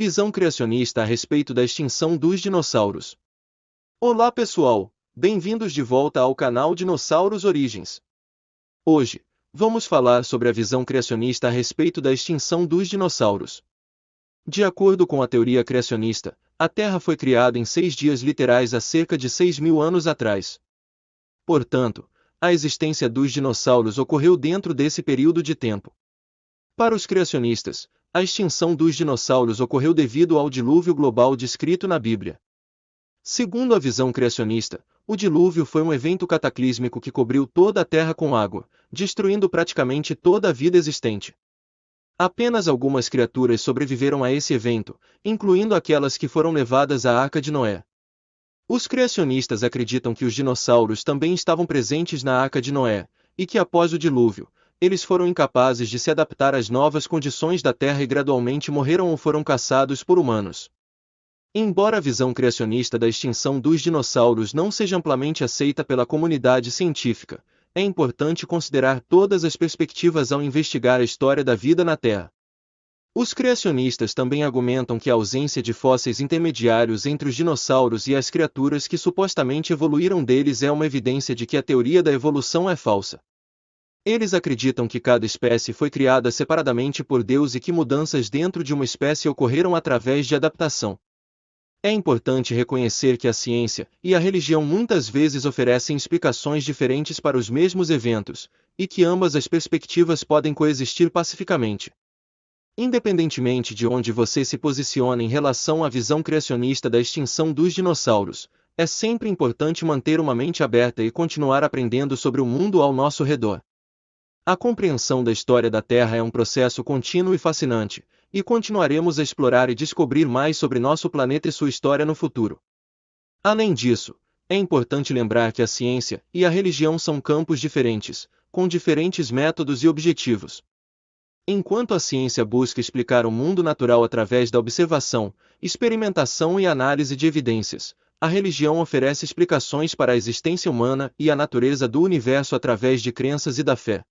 Visão criacionista a respeito da extinção dos dinossauros. Olá pessoal, bem-vindos de volta ao canal Dinossauros Origens. Hoje, vamos falar sobre a visão criacionista a respeito da extinção dos dinossauros. De acordo com a teoria criacionista, a Terra foi criada em 6 dias literais há cerca de 6.000 anos atrás. Portanto, a existência dos dinossauros ocorreu dentro desse período de tempo. Para os criacionistas, a extinção dos dinossauros ocorreu devido ao dilúvio global descrito na Bíblia. Segundo a visão criacionista, o dilúvio foi um evento cataclísmico que cobriu toda a Terra com água, destruindo praticamente toda a vida existente. Apenas algumas criaturas sobreviveram a esse evento, incluindo aquelas que foram levadas à Arca de Noé. Os criacionistas acreditam que os dinossauros também estavam presentes na Arca de Noé, e que após o dilúvio, eles foram incapazes de se adaptar às novas condições da Terra e gradualmente morreram ou foram caçados por humanos. Embora a visão criacionista da extinção dos dinossauros não seja amplamente aceita pela comunidade científica, é importante considerar todas as perspectivas ao investigar a história da vida na Terra. Os criacionistas também argumentam que a ausência de fósseis intermediários entre os dinossauros e as criaturas que supostamente evoluíram deles é uma evidência de que a teoria da evolução é falsa. Eles acreditam que cada espécie foi criada separadamente por Deus e que mudanças dentro de uma espécie ocorreram através de adaptação. É importante reconhecer que a ciência e a religião muitas vezes oferecem explicações diferentes para os mesmos eventos, e que ambas as perspectivas podem coexistir pacificamente. Independentemente de onde você se posiciona em relação à visão criacionista da extinção dos dinossauros, é sempre importante manter uma mente aberta e continuar aprendendo sobre o mundo ao nosso redor. A compreensão da história da Terra é um processo contínuo e fascinante, e continuaremos a explorar e descobrir mais sobre nosso planeta e sua história no futuro. Além disso, é importante lembrar que a ciência e a religião são campos diferentes, com diferentes métodos e objetivos. Enquanto a ciência busca explicar o mundo natural através da observação, experimentação e análise de evidências, a religião oferece explicações para a existência humana e a natureza do universo através de crenças e da fé.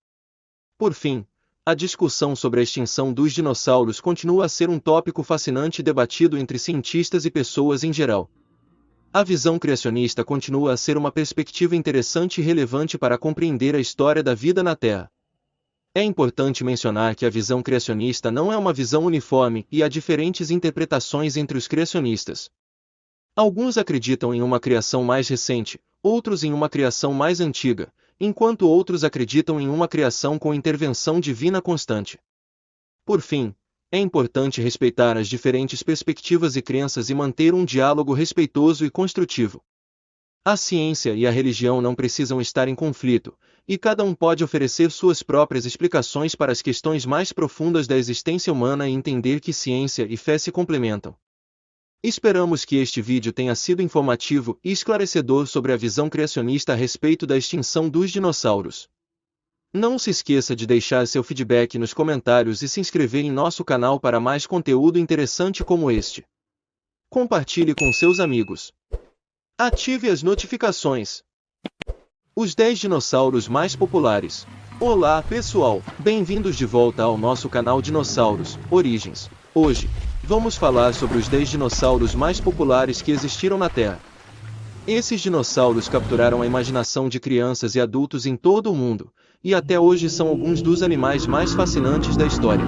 Por fim, a discussão sobre a extinção dos dinossauros continua a ser um tópico fascinante debatido entre cientistas e pessoas em geral. A visão criacionista continua a ser uma perspectiva interessante e relevante para compreender a história da vida na Terra. É importante mencionar que a visão criacionista não é uma visão uniforme e há diferentes interpretações entre os criacionistas. Alguns acreditam em uma criação mais recente, outros em uma criação mais antiga, enquanto outros acreditam em uma criação com intervenção divina constante. Por fim, é importante respeitar as diferentes perspectivas e crenças e manter um diálogo respeitoso e construtivo. A ciência e a religião não precisam estar em conflito, e cada um pode oferecer suas próprias explicações para as questões mais profundas da existência humana e entender que ciência e fé se complementam. Esperamos que este vídeo tenha sido informativo e esclarecedor sobre a visão criacionista a respeito da extinção dos dinossauros. Não se esqueça de deixar seu feedback nos comentários e se inscrever em nosso canal para mais conteúdo interessante como este. Compartilhe com seus amigos. Ative as notificações. Os 10 dinossauros mais populares. Olá pessoal, bem-vindos de volta ao nosso canal Dinossauros Origens. Hoje, vamos falar sobre os 10 dinossauros mais populares que existiram na Terra. Esses dinossauros capturaram a imaginação de crianças e adultos em todo o mundo, e até hoje são alguns dos animais mais fascinantes da história.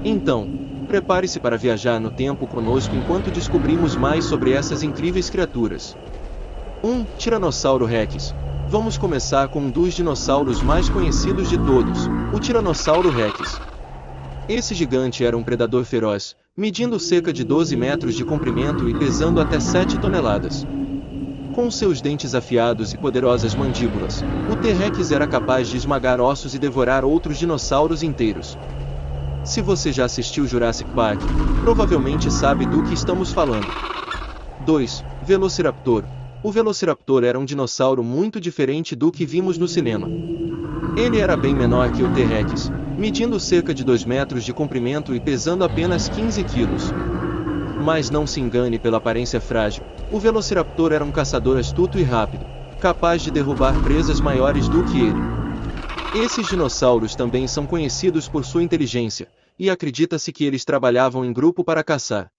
Então, prepare-se para viajar no tempo conosco enquanto descobrimos mais sobre essas incríveis criaturas. 1. Tiranossauro Rex. Vamos começar com um dos dinossauros mais conhecidos de todos, o Tiranossauro Rex. Esse gigante era um predador feroz, medindo cerca de 12 metros de comprimento e pesando até 7 toneladas. Com seus dentes afiados e poderosas mandíbulas, o T-Rex era capaz de esmagar ossos e devorar outros dinossauros inteiros. Se você já assistiu Jurassic Park, provavelmente sabe do que estamos falando. 2. Velociraptor. O Velociraptor era um dinossauro muito diferente do que vimos no cinema. Ele era bem menor que o T-Rex, medindo cerca de 2 metros de comprimento e pesando apenas 15 quilos. Mas não se engane pela aparência frágil, o Velociraptor era um caçador astuto e rápido, capaz de derrubar presas maiores do que ele. Esses dinossauros também são conhecidos por sua inteligência, e acredita-se que eles trabalhavam em grupo para caçar.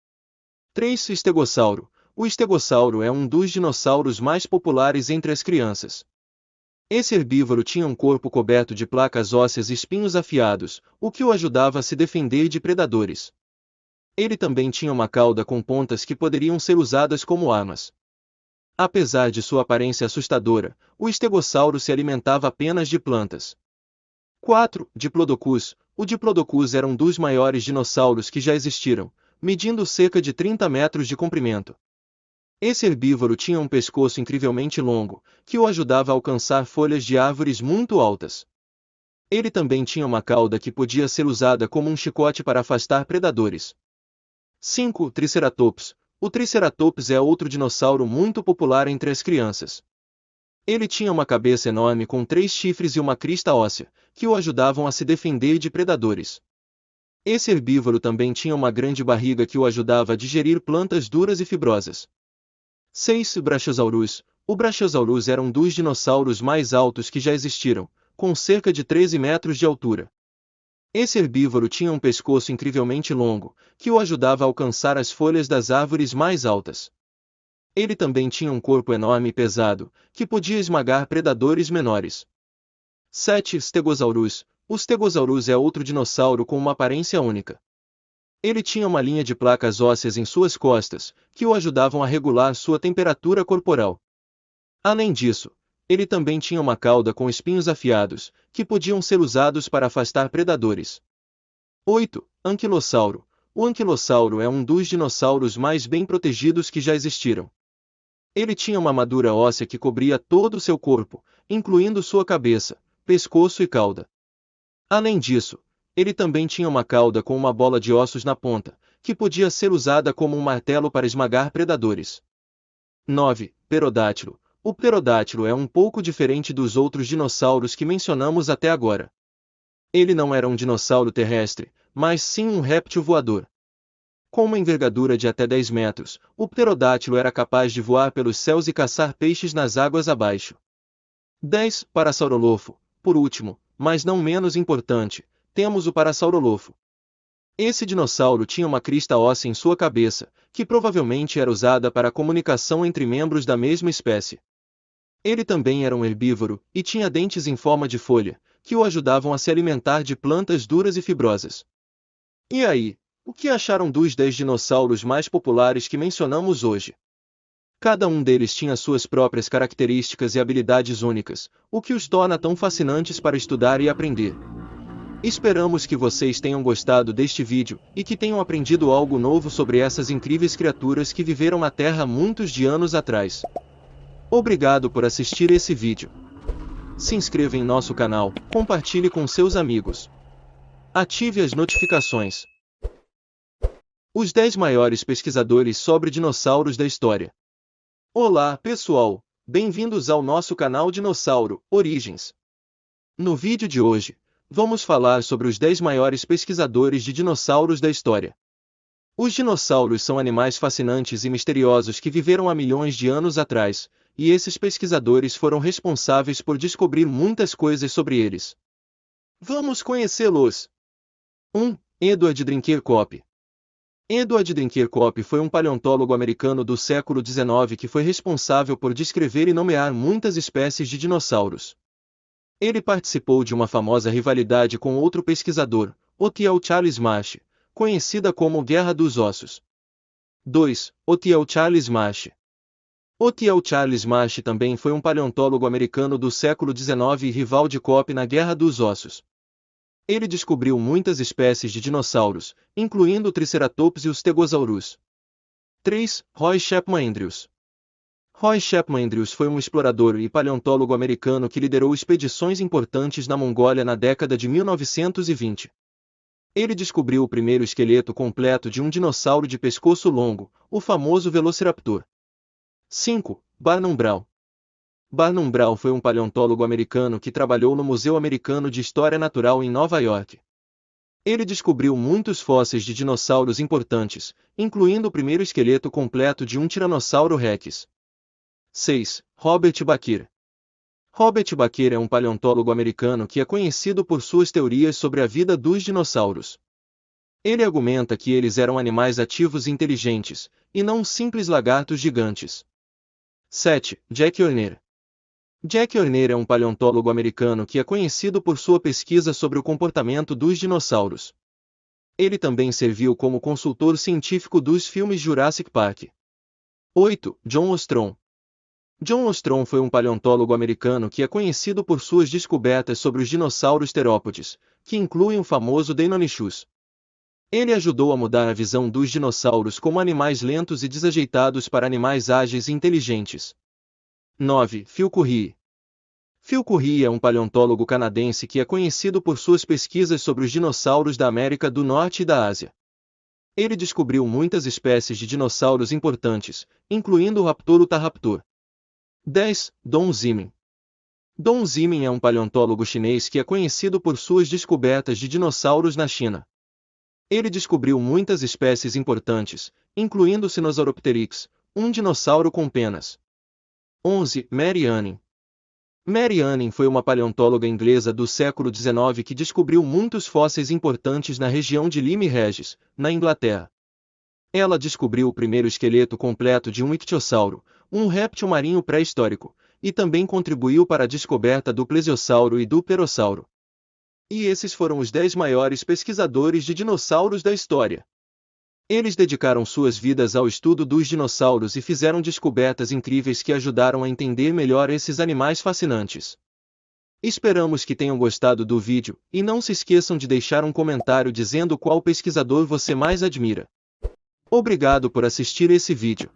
3. Estegossauro. O estegossauro é um dos dinossauros mais populares entre as crianças. Esse herbívoro tinha um corpo coberto de placas ósseas e espinhos afiados, o que o ajudava a se defender de predadores. Ele também tinha uma cauda com pontas que poderiam ser usadas como armas. Apesar de sua aparência assustadora, o estegossauro se alimentava apenas de plantas. 4. Diplodocus. O Diplodocus era um dos maiores dinossauros que já existiram, medindo cerca de 30 metros de comprimento. Esse herbívoro tinha um pescoço incrivelmente longo, que o ajudava a alcançar folhas de árvores muito altas. Ele também tinha uma cauda que podia ser usada como um chicote para afastar predadores. 5. Triceratops. O Triceratops é outro dinossauro muito popular entre as crianças. Ele tinha uma cabeça enorme com 3 chifres e uma crista óssea, que o ajudavam a se defender de predadores. Esse herbívoro também tinha uma grande barriga que o ajudava a digerir plantas duras e fibrosas. 6. Brachiosaurus. O Brachiosaurus era um dos dinossauros mais altos que já existiram, com cerca de 13 metros de altura. Esse herbívoro tinha um pescoço incrivelmente longo, que o ajudava a alcançar as folhas das árvores mais altas. Ele também tinha um corpo enorme e pesado, que podia esmagar predadores menores. 7. Stegosaurus. O Stegosaurus é outro dinossauro com uma aparência única. Ele tinha uma linha de placas ósseas em suas costas, que o ajudavam a regular sua temperatura corporal. Além disso, ele também tinha uma cauda com espinhos afiados, que podiam ser usados para afastar predadores. 8. Anquilossauro. O anquilossauro é um dos dinossauros mais bem protegidos que já existiram. Ele tinha uma armadura óssea que cobria todo o seu corpo, incluindo sua cabeça, pescoço e cauda. Além disso, ele também tinha uma cauda com uma bola de ossos na ponta, que podia ser usada como um martelo para esmagar predadores. 9. Pterodátilo. O pterodátilo é um pouco diferente dos outros dinossauros que mencionamos até agora. Ele não era um dinossauro terrestre, mas sim um réptil voador. Com uma envergadura de até 10 metros, o pterodátilo era capaz de voar pelos céus e caçar peixes nas águas abaixo. 10. Parasaurolofo. Por último, mas não menos importante, temos o Parasaurolofo. Esse dinossauro tinha uma crista óssea em sua cabeça, que provavelmente era usada para a comunicação entre membros da mesma espécie. Ele também era um herbívoro, e tinha dentes em forma de folha, que o ajudavam a se alimentar de plantas duras e fibrosas. E aí, o que acharam dos 10 dinossauros mais populares que mencionamos hoje? Cada um deles tinha suas próprias características e habilidades únicas, o que os torna tão fascinantes para estudar e aprender. Esperamos que vocês tenham gostado deste vídeo, e que tenham aprendido algo novo sobre essas incríveis criaturas que viveram na Terra muitos de anos atrás. Obrigado por assistir esse vídeo. Se inscreva em nosso canal, compartilhe com seus amigos. Ative as notificações. Os 10 maiores pesquisadores sobre dinossauros da história. Olá, pessoal! Bem-vindos ao nosso canal Dinossauro Origens. No vídeo de hoje, vamos falar sobre os 10 maiores pesquisadores de dinossauros da história. Os dinossauros são animais fascinantes e misteriosos que viveram há milhões de anos atrás, e esses pesquisadores foram responsáveis por descobrir muitas coisas sobre eles. Vamos conhecê-los! 1. Edward Drinkerkopp. Edward Drinkerkopp foi um paleontólogo americano do século XIX que foi responsável por descrever e nomear muitas espécies de dinossauros. Ele participou de uma famosa rivalidade com outro pesquisador, Othniel Charles Marsh, conhecida como Guerra dos Ossos. 2. Othniel Charles Marsh. Othniel Charles Marsh também foi um paleontólogo americano do século XIX e rival de Kopp na Guerra dos Ossos. Ele descobriu muitas espécies de dinossauros, incluindo o Triceratops e o Stegosaurus. 3. Roy Chapman Andrews. Roy Chapman Andrews foi um explorador e paleontólogo americano que liderou expedições importantes na Mongólia na década de 1920. Ele descobriu o primeiro esqueleto completo de um dinossauro de pescoço longo, o famoso Velociraptor. 5. Barnum Brown. Barnum Brown foi um paleontólogo americano que trabalhou no Museu Americano de História Natural em Nova York. Ele descobriu muitos fósseis de dinossauros importantes, incluindo o primeiro esqueleto completo de um Tiranossauro Rex. 6. Robert Bakker. Robert Bakker é um paleontólogo americano que é conhecido por suas teorias sobre a vida dos dinossauros. Ele argumenta que eles eram animais ativos e inteligentes, e não simples lagartos gigantes. 7. Jack Horner. Jack Horner é um paleontólogo americano que é conhecido por sua pesquisa sobre o comportamento dos dinossauros. Ele também serviu como consultor científico dos filmes Jurassic Park. 8. John Ostrom. John Ostrom foi um paleontólogo americano que é conhecido por suas descobertas sobre os dinossauros terópodes, que incluem o famoso Deinonychus. Ele ajudou a mudar a visão dos dinossauros como animais lentos e desajeitados para animais ágeis e inteligentes. 9. Phil Currie. Phil Currie é um paleontólogo canadense que é conhecido por suas pesquisas sobre os dinossauros da América do Norte e da Ásia. Ele descobriu muitas espécies de dinossauros importantes, incluindo o Raptoraptor. 10. Don Zimin. Don Zimin é um paleontólogo chinês que é conhecido por suas descobertas de dinossauros na China. Ele descobriu muitas espécies importantes, incluindo o Sinosauropteryx, um dinossauro com penas. 11. Mary Anning. Mary Anning foi uma paleontóloga inglesa do século XIX que descobriu muitos fósseis importantes na região de Lyme Regis, na Inglaterra. Ela descobriu o primeiro esqueleto completo de um ictiosauro, um réptil marinho pré-histórico, e também contribuiu para a descoberta do plesiosauro e do pterossauro. E esses foram os 10 maiores pesquisadores de dinossauros da história. Eles dedicaram suas vidas ao estudo dos dinossauros e fizeram descobertas incríveis que ajudaram a entender melhor esses animais fascinantes. Esperamos que tenham gostado do vídeo, e não se esqueçam de deixar um comentário dizendo qual pesquisador você mais admira. Obrigado por assistir esse vídeo.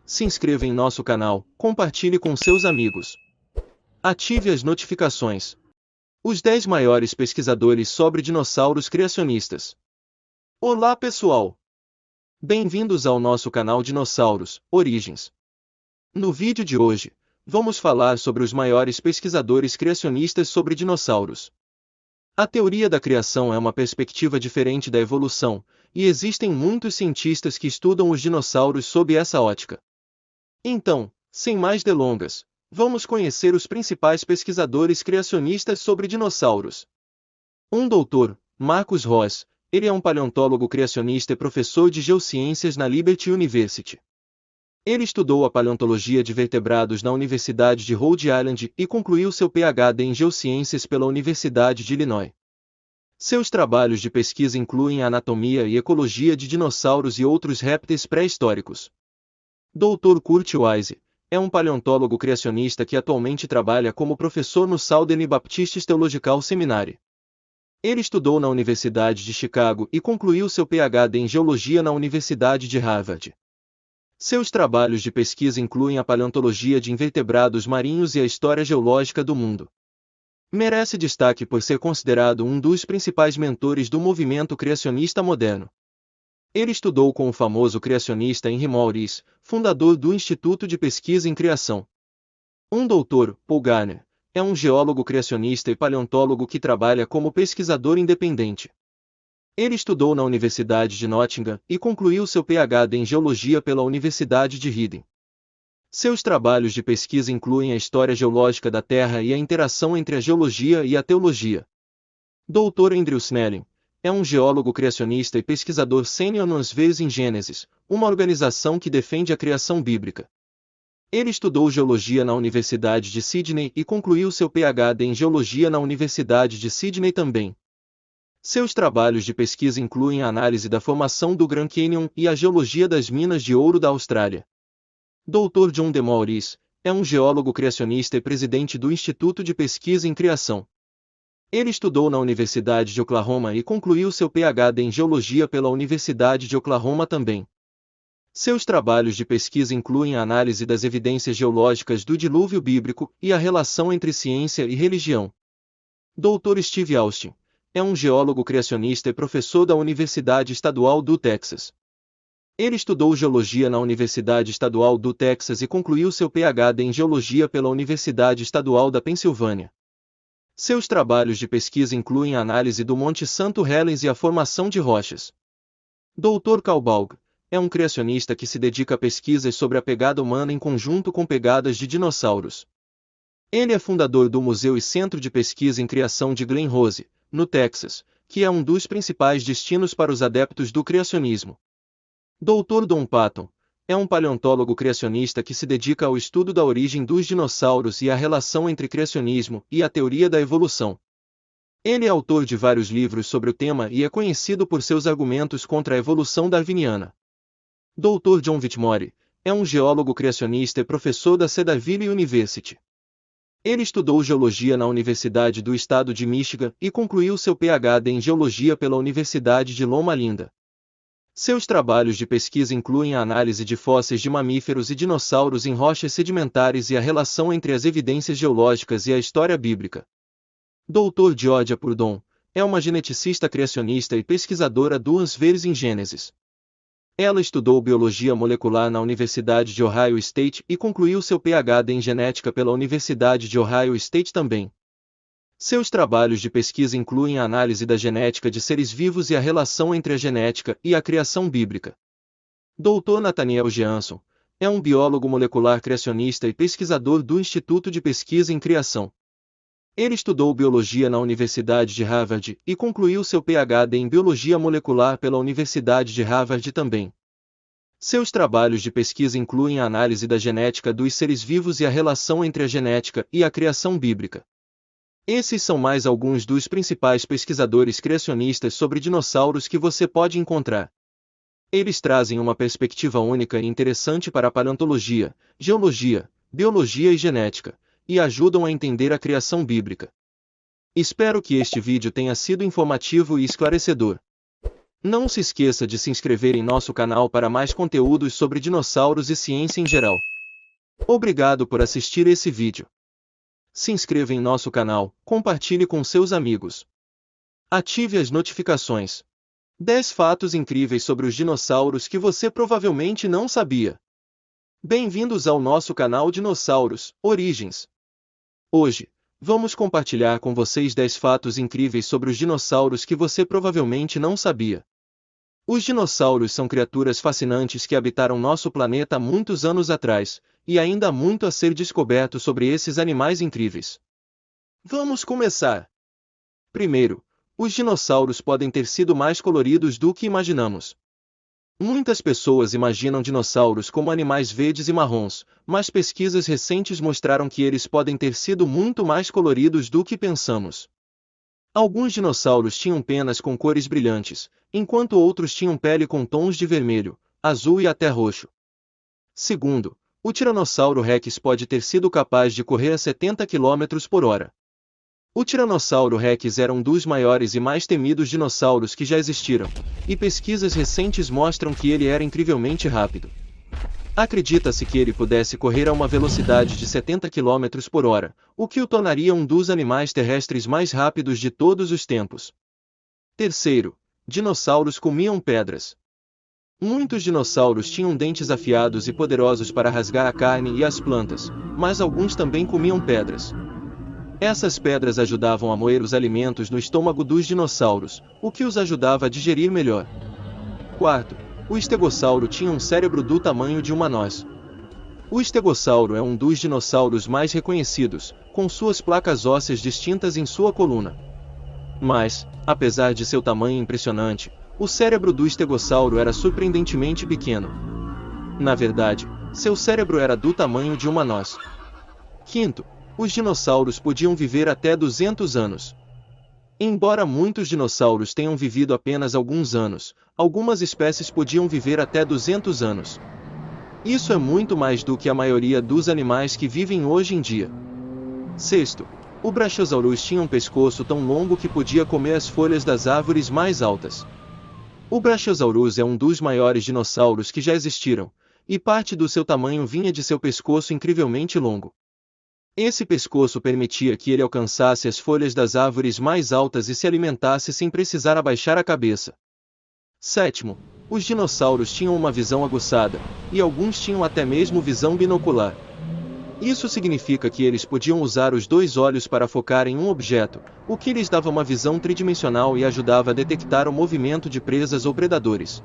Se inscreva em nosso canal, compartilhe com seus amigos. Ative as notificações. Os 10 maiores pesquisadores sobre dinossauros criacionistas. Olá pessoal! Bem-vindos ao nosso canal Dinossauros, Origens. No vídeo de hoje, vamos falar sobre os maiores pesquisadores criacionistas sobre dinossauros. A teoria da criação é uma perspectiva diferente da evolução, e existem muitos cientistas que estudam os dinossauros sob essa ótica. Então, sem mais delongas, vamos conhecer os principais pesquisadores criacionistas sobre dinossauros. Dr. Marcus Ross, ele é um paleontólogo criacionista e professor de geociências na Liberty University. Ele estudou a paleontologia de vertebrados na Universidade de Rhode Island e concluiu seu PhD em geociências pela Universidade de Illinois. Seus trabalhos de pesquisa incluem a anatomia e ecologia de dinossauros e outros répteis pré-históricos. Dr. Kurt Wise é um paleontólogo criacionista que atualmente trabalha como professor no Southern Baptist Theological Seminary. Ele estudou na Universidade de Chicago e concluiu seu PhD em Geologia na Universidade de Harvard. Seus trabalhos de pesquisa incluem a paleontologia de invertebrados marinhos e a história geológica do mundo. Merece destaque por ser considerado um dos principais mentores do movimento criacionista moderno. Ele estudou com o famoso criacionista Henry Morris, fundador do Instituto de Pesquisa em Criação. Dr. Paul Garner é um geólogo criacionista e paleontólogo que trabalha como pesquisador independente. Ele estudou na Universidade de Nottingham e concluiu seu PhD em Geologia pela Universidade de Reading. Seus trabalhos de pesquisa incluem a história geológica da Terra e a interação entre a geologia e a teologia. Dr. Andrew Snelling é um geólogo criacionista e pesquisador sênior no Answers in Genesis, uma organização que defende a criação bíblica. Ele estudou geologia na Universidade de Sydney e concluiu seu PhD em Geologia na Universidade de Sydney também. Seus trabalhos de pesquisa incluem a análise da formação do Grand Canyon e a geologia das minas de ouro da Austrália. Dr. John D. Morris é um geólogo criacionista e presidente do Instituto de Pesquisa em Criação. Ele estudou na Universidade de Oklahoma e concluiu seu PhD em Geologia pela Universidade de Oklahoma também. Seus trabalhos de pesquisa incluem a análise das evidências geológicas do dilúvio bíblico e a relação entre ciência e religião. Dr. Steve Austin é um geólogo criacionista e professor da Universidade Estadual do Texas. Ele estudou geologia na Universidade Estadual do Texas e concluiu seu PhD em Geologia pela Universidade Estadual da Pensilvânia. Seus trabalhos de pesquisa incluem a análise do Monte Santo Helens e a formação de rochas. Dr. Carl Baug é um criacionista que se dedica a pesquisas sobre a pegada humana em conjunto com pegadas de dinossauros. Ele é fundador do Museu e Centro de Pesquisa em Criação de Glen Rose, no Texas, que é um dos principais destinos para os adeptos do criacionismo. Dr. Don Patton é um paleontólogo criacionista que se dedica ao estudo da origem dos dinossauros e à relação entre criacionismo e a teoria da evolução. Ele é autor de vários livros sobre o tema e é conhecido por seus argumentos contra a evolução darwiniana. Dr. John Whitmore é um geólogo criacionista e professor da Cedarville University. Ele estudou geologia na Universidade do Estado de Michigan e concluiu seu Ph.D. em geologia pela Universidade de Loma Linda. Seus trabalhos de pesquisa incluem a análise de fósseis de mamíferos e dinossauros em rochas sedimentares e a relação entre as evidências geológicas e a história bíblica. Dr. Georgia Purdon é uma geneticista criacionista e pesquisadora duas vezes em Gênesis. Ela estudou biologia molecular na Universidade de Ohio State e concluiu seu Ph.D. em genética pela Universidade de Ohio State também. Seus trabalhos de pesquisa incluem a análise da genética de seres vivos e a relação entre a genética e a criação bíblica. Dr. Nathaniel Jeanson é um biólogo molecular criacionista e pesquisador do Instituto de Pesquisa em Criação. Ele estudou biologia na Universidade de Harvard e concluiu seu Ph.D. em biologia molecular pela Universidade de Harvard também. Seus trabalhos de pesquisa incluem a análise da genética dos seres vivos e a relação entre a genética e a criação bíblica. Esses são mais alguns dos principais pesquisadores criacionistas sobre dinossauros que você pode encontrar. Eles trazem uma perspectiva única e interessante para a paleontologia, geologia, biologia e genética, e ajudam a entender a criação bíblica. Espero que este vídeo tenha sido informativo e esclarecedor. Não se esqueça de se inscrever em nosso canal para mais conteúdos sobre dinossauros e ciência em geral. Obrigado por assistir esse vídeo. Se inscreva em nosso canal, compartilhe com seus amigos. Ative as notificações. 10 fatos incríveis sobre os dinossauros que você provavelmente não sabia. Bem-vindos ao nosso canal Dinossauros Origens. Hoje, vamos compartilhar com vocês 10 fatos incríveis sobre os dinossauros que você provavelmente não sabia. Os dinossauros são criaturas fascinantes que habitaram nosso planeta há muitos anos atrás, e ainda há muito a ser descoberto sobre esses animais incríveis. Vamos começar! Primeiro, os dinossauros podem ter sido mais coloridos do que imaginamos. Muitas pessoas imaginam dinossauros como animais verdes e marrons, mas pesquisas recentes mostraram que eles podem ter sido muito mais coloridos do que pensamos. Alguns dinossauros tinham penas com cores brilhantes, enquanto outros tinham pele com tons de vermelho, azul e até roxo. Segundo, o Tiranossauro Rex pode ter sido capaz de correr a 70 km por hora. O Tiranossauro Rex era um dos maiores e mais temidos dinossauros que já existiram, e pesquisas recentes mostram que ele era incrivelmente rápido. Acredita-se que ele pudesse correr a uma velocidade de 70 km por hora, o que o tornaria um dos animais terrestres mais rápidos de todos os tempos. Terceiro, dinossauros comiam pedras. Muitos dinossauros tinham dentes afiados e poderosos para rasgar a carne e as plantas, mas alguns também comiam pedras. Essas pedras ajudavam a moer os alimentos no estômago dos dinossauros, o que os ajudava a digerir melhor. Quarto, o estegossauro tinha um cérebro do tamanho de uma noz. O estegossauro é um dos dinossauros mais reconhecidos, com suas placas ósseas distintas em sua coluna. Mas, apesar de seu tamanho impressionante, o cérebro do estegossauro era surpreendentemente pequeno. Na verdade, seu cérebro era do tamanho de uma noz. Quinto, os dinossauros podiam viver até 200 anos. Embora muitos dinossauros tenham vivido apenas alguns anos, algumas espécies podiam viver até 200 anos. Isso é muito mais do que a maioria dos animais que vivem hoje em dia. Sexto, o Brachiosaurus tinha um pescoço tão longo que podia comer as folhas das árvores mais altas. O Brachiosaurus é um dos maiores dinossauros que já existiram, e parte do seu tamanho vinha de seu pescoço incrivelmente longo. Esse pescoço permitia que ele alcançasse as folhas das árvores mais altas e se alimentasse sem precisar abaixar a cabeça. Sétimo, os dinossauros tinham uma visão aguçada, e alguns tinham até mesmo visão binocular. Isso significa que eles podiam usar os dois olhos para focar em um objeto, o que lhes dava uma visão tridimensional e ajudava a detectar o movimento de presas ou predadores.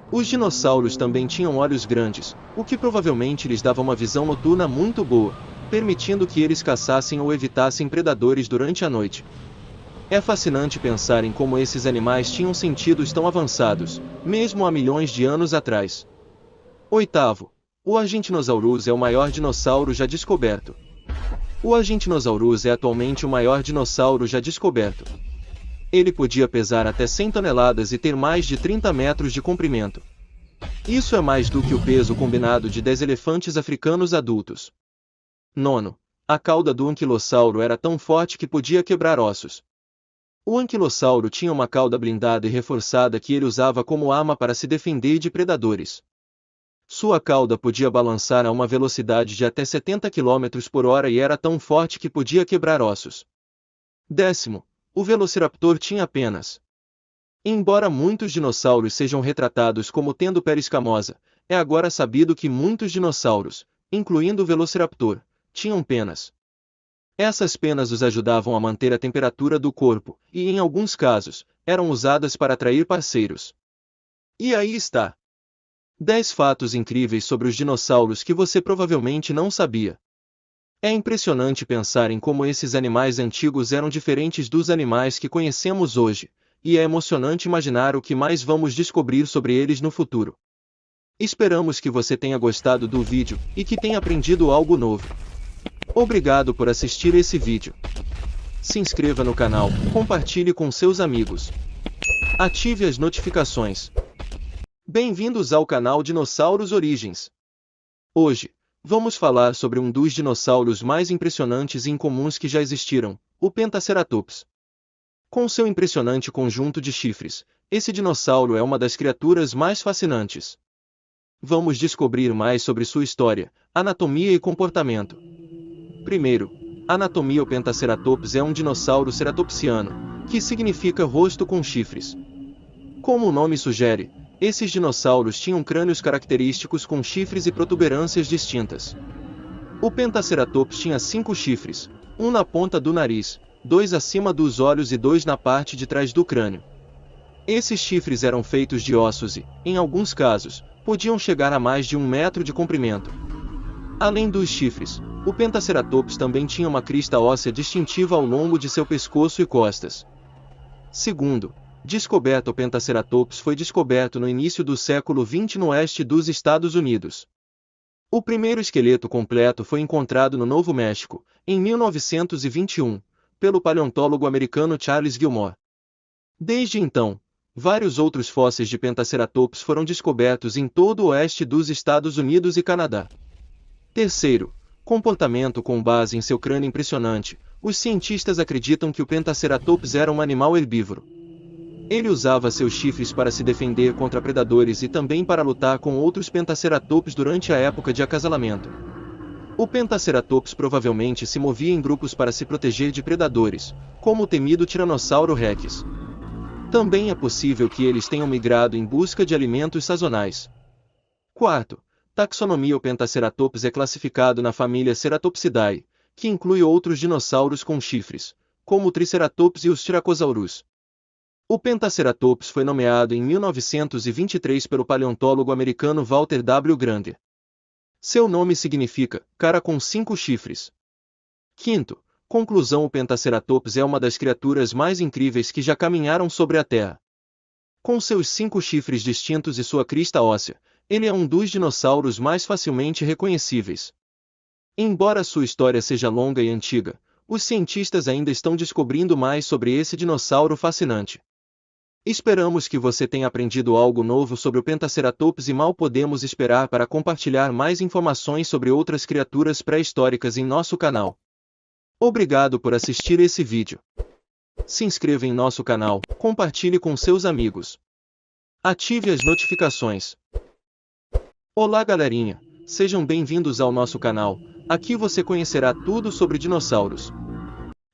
Os dinossauros também tinham olhos grandes, o que provavelmente lhes dava uma visão noturna muito boa, permitindo que eles caçassem ou evitassem predadores durante a noite. É fascinante pensar em como esses animais tinham sentidos tão avançados, mesmo há milhões de anos atrás. Oitavo, o Argentinosaurus é o maior dinossauro já descoberto. O Argentinosaurus é atualmente o maior dinossauro já descoberto. Ele podia pesar até 100 toneladas e ter mais de 30 metros de comprimento. Isso é mais do que o peso combinado de 10 elefantes africanos adultos. Nono, a cauda do anquilossauro era tão forte que podia quebrar ossos. O anquilossauro tinha uma cauda blindada e reforçada que ele usava como arma para se defender de predadores. Sua cauda podia balançar a uma velocidade de até 70 km por hora e era tão forte que podia quebrar ossos. Décimo, o Velociraptor tinha penas. Embora muitos dinossauros sejam retratados como tendo pele escamosa, é agora sabido que muitos dinossauros, incluindo o Velociraptor, tinham penas. Essas penas os ajudavam a manter a temperatura do corpo, e em alguns casos, eram usadas para atrair parceiros. E aí está! 10 fatos incríveis sobre os dinossauros que você provavelmente não sabia. É impressionante pensar em como esses animais antigos eram diferentes dos animais que conhecemos hoje, e é emocionante imaginar o que mais vamos descobrir sobre eles no futuro. Esperamos que você tenha gostado do vídeo e que tenha aprendido algo novo. Obrigado por assistir esse vídeo. Se inscreva no canal, compartilhe com seus amigos. Ative as notificações. Bem-vindos ao canal Dinossauros Origens. Hoje, vamos falar sobre um dos dinossauros mais impressionantes e incomuns que já existiram, o Pentaceratops. Com seu impressionante conjunto de chifres, esse dinossauro é uma das criaturas mais fascinantes. Vamos descobrir mais sobre sua história, anatomia e comportamento. Primeiro, anatomia. O Pentaceratops é um dinossauro ceratopsiano, que significa rosto com chifres. Como o nome sugere, esses dinossauros tinham crânios característicos com chifres e protuberâncias distintas. O Pentaceratops tinha 5 chifres, um na ponta do nariz, 2 acima dos olhos e 2 na parte de trás do crânio. Esses chifres eram feitos de ossos e, em alguns casos, podiam chegar a mais de 1 metro de comprimento. Além dos chifres, o Pentaceratops também tinha uma crista óssea distintiva ao longo de seu pescoço e costas. Segundo, descoberto. O Pentaceratops foi descoberto no início do século XX no oeste dos Estados Unidos. O primeiro esqueleto completo foi encontrado no Novo México, em 1921, pelo paleontólogo americano Charles Gilmore. Desde então, vários outros fósseis de Pentaceratops foram descobertos em todo o oeste dos Estados Unidos e Canadá. Terceiro, comportamento. Com base em seu crânio impressionante, os cientistas acreditam que o Pentaceratops era um animal herbívoro. Ele usava seus chifres para se defender contra predadores e também para lutar com outros Pentaceratops durante a época de acasalamento. O Pentaceratops provavelmente se movia em grupos para se proteger de predadores, como o temido Tiranossauro Rex. Também é possível que eles tenham migrado em busca de alimentos sazonais. Quarto, taxonomia. O Pentaceratops é classificado na família Ceratopsidae, que inclui outros dinossauros com chifres, como o Triceratops e os Styracosaurus. O Pentaceratops foi nomeado em 1923 pelo paleontólogo americano Walter W. Granger. Seu nome significa cara com 5 chifres. Quinto, conclusão. O Pentaceratops é uma das criaturas mais incríveis que já caminharam sobre a Terra. Com seus 5 chifres distintos e sua crista óssea, ele é um dos dinossauros mais facilmente reconhecíveis. Embora sua história seja longa e antiga, os cientistas ainda estão descobrindo mais sobre esse dinossauro fascinante. Esperamos que você tenha aprendido algo novo sobre o Pentaceratops e mal podemos esperar para compartilhar mais informações sobre outras criaturas pré-históricas em nosso canal. Obrigado por assistir esse vídeo. Se inscreva em nosso canal, compartilhe com seus amigos. Ative as notificações. Olá galerinha, sejam bem-vindos ao nosso canal. Aqui você conhecerá tudo sobre dinossauros.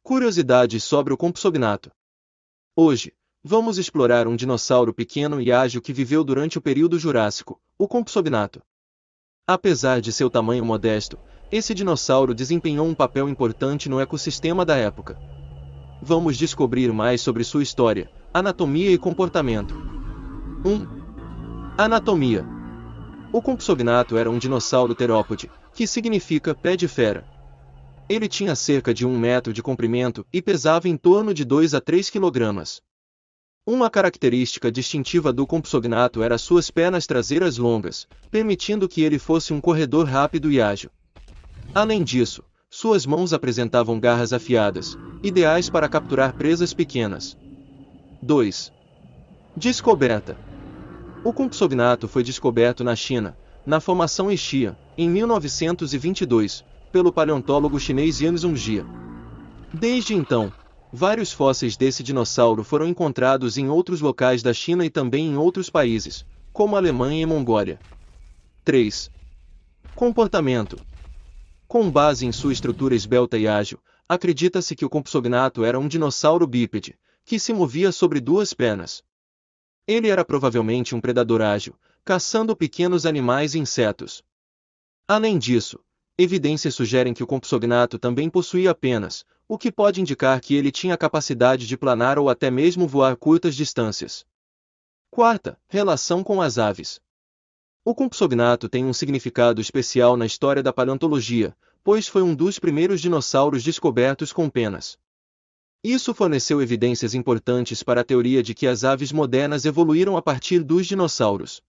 Curiosidades sobre o Compsognato. Hoje, vamos explorar um dinossauro pequeno e ágil que viveu durante o período Jurássico, o Compsognato. Apesar de seu tamanho modesto, esse dinossauro desempenhou um papel importante no ecossistema da época. Vamos descobrir mais sobre sua história, anatomia e comportamento. 1. Anatomia. O Compsognato era um dinossauro terópode, que significa pé de fera. Ele tinha cerca de 1 metro de comprimento e pesava em torno de 2 a 3 quilogramas. Uma característica distintiva do Compsognathus era suas pernas traseiras longas, permitindo que ele fosse um corredor rápido e ágil. Além disso, suas mãos apresentavam garras afiadas, ideais para capturar presas pequenas. 2. Descoberta. O Compsognathus foi descoberto na China, na Formação Exia, em 1922, pelo paleontólogo chinês Yan Zhongjie. Desde então, vários fósseis desse dinossauro foram encontrados em outros locais da China e também em outros países, como Alemanha e Mongólia. 3. Comportamento. Com base em sua estrutura esbelta e ágil, acredita-se que o Compsognathus era um dinossauro bípede, que se movia sobre 2 pernas. Ele era provavelmente um predador ágil, caçando pequenos animais e insetos. Além disso, evidências sugerem que o Compsognathus também possuía penas, o que pode indicar que ele tinha a capacidade de planar ou até mesmo voar curtas distâncias. 4. Relação com as aves. O Compsognathus tem um significado especial na história da paleontologia, pois foi um dos primeiros dinossauros descobertos com penas. Isso forneceu evidências importantes para a teoria de que as aves modernas evoluíram a partir dos dinossauros.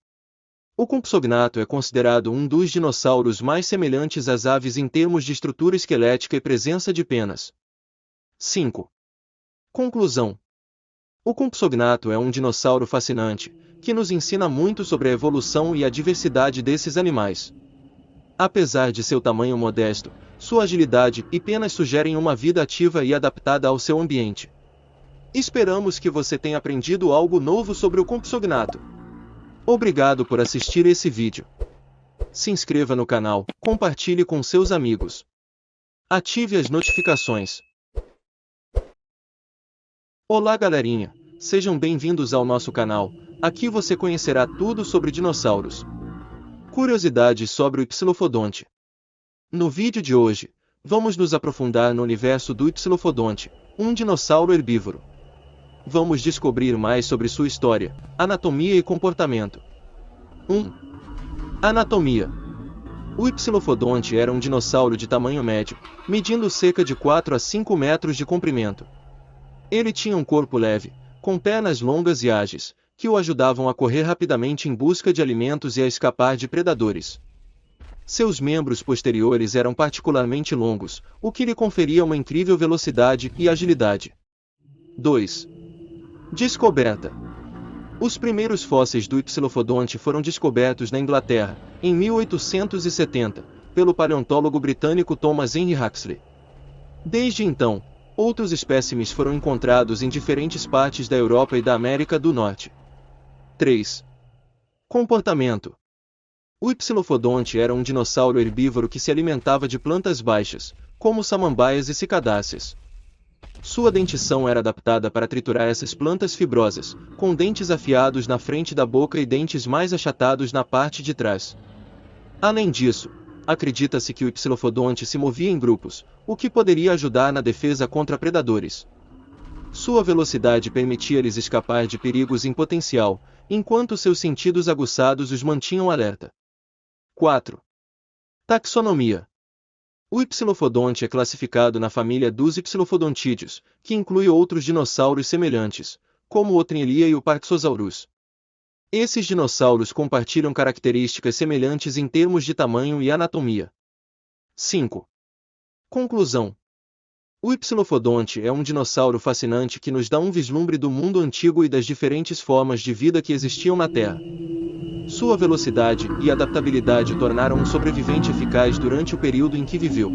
O Compsognathus é considerado um dos dinossauros mais semelhantes às aves em termos de estrutura esquelética e presença de penas. 5. Conclusão. O Compsognathus é um dinossauro fascinante, que nos ensina muito sobre a evolução e a diversidade desses animais. Apesar de seu tamanho modesto, sua agilidade e penas sugerem uma vida ativa e adaptada ao seu ambiente. Esperamos que você tenha aprendido algo novo sobre o Compsognathus. Obrigado por assistir esse vídeo. Se inscreva no canal, compartilhe com seus amigos. Ative as notificações. Olá galerinha, sejam bem-vindos ao nosso canal. Aqui você conhecerá tudo sobre dinossauros. Curiosidades sobre o Hypsilophodonte. No vídeo de hoje, vamos nos aprofundar no universo do Hypsilophodonte, um dinossauro herbívoro. Vamos descobrir mais sobre sua história, anatomia e comportamento. 1. Anatomia. O Hypsilophodonte era um dinossauro de tamanho médio, medindo cerca de 4 a 5 metros de comprimento. Ele tinha um corpo leve, com pernas longas e ágeis, que o ajudavam a correr rapidamente em busca de alimentos e a escapar de predadores. Seus membros posteriores eram particularmente longos, o que lhe conferia uma incrível velocidade e agilidade. 2. Descoberta. Os primeiros fósseis do Hypsilophodonte foram descobertos na Inglaterra, em 1870, pelo paleontólogo britânico Thomas Henry Huxley. Desde então, outros espécimes foram encontrados em diferentes partes da Europa e da América do Norte. 3. Comportamento. O Hypsilophodonte era um dinossauro herbívoro que se alimentava de plantas baixas, como samambaias e cicadáceas. Sua dentição era adaptada para triturar essas plantas fibrosas, com dentes afiados na frente da boca e dentes mais achatados na parte de trás. Além disso, acredita-se que o Hypsilophodonte se movia em grupos, o que poderia ajudar na defesa contra predadores. Sua velocidade permitia-lhes escapar de perigos em potencial, enquanto seus sentidos aguçados os mantinham alerta. 4. Taxonomia. O Hypsilophodonte é classificado na família dos Hypsilophodontídeos, que inclui outros dinossauros semelhantes, como o Trinhelia e o Parksosaurus. Esses dinossauros compartilham características semelhantes em termos de tamanho e anatomia. 5. Conclusão. O Hypsilophodonte é um dinossauro fascinante que nos dá um vislumbre do mundo antigo e das diferentes formas de vida que existiam na Terra. Sua velocidade e adaptabilidade tornaram um sobrevivente eficaz durante o período em que viveu.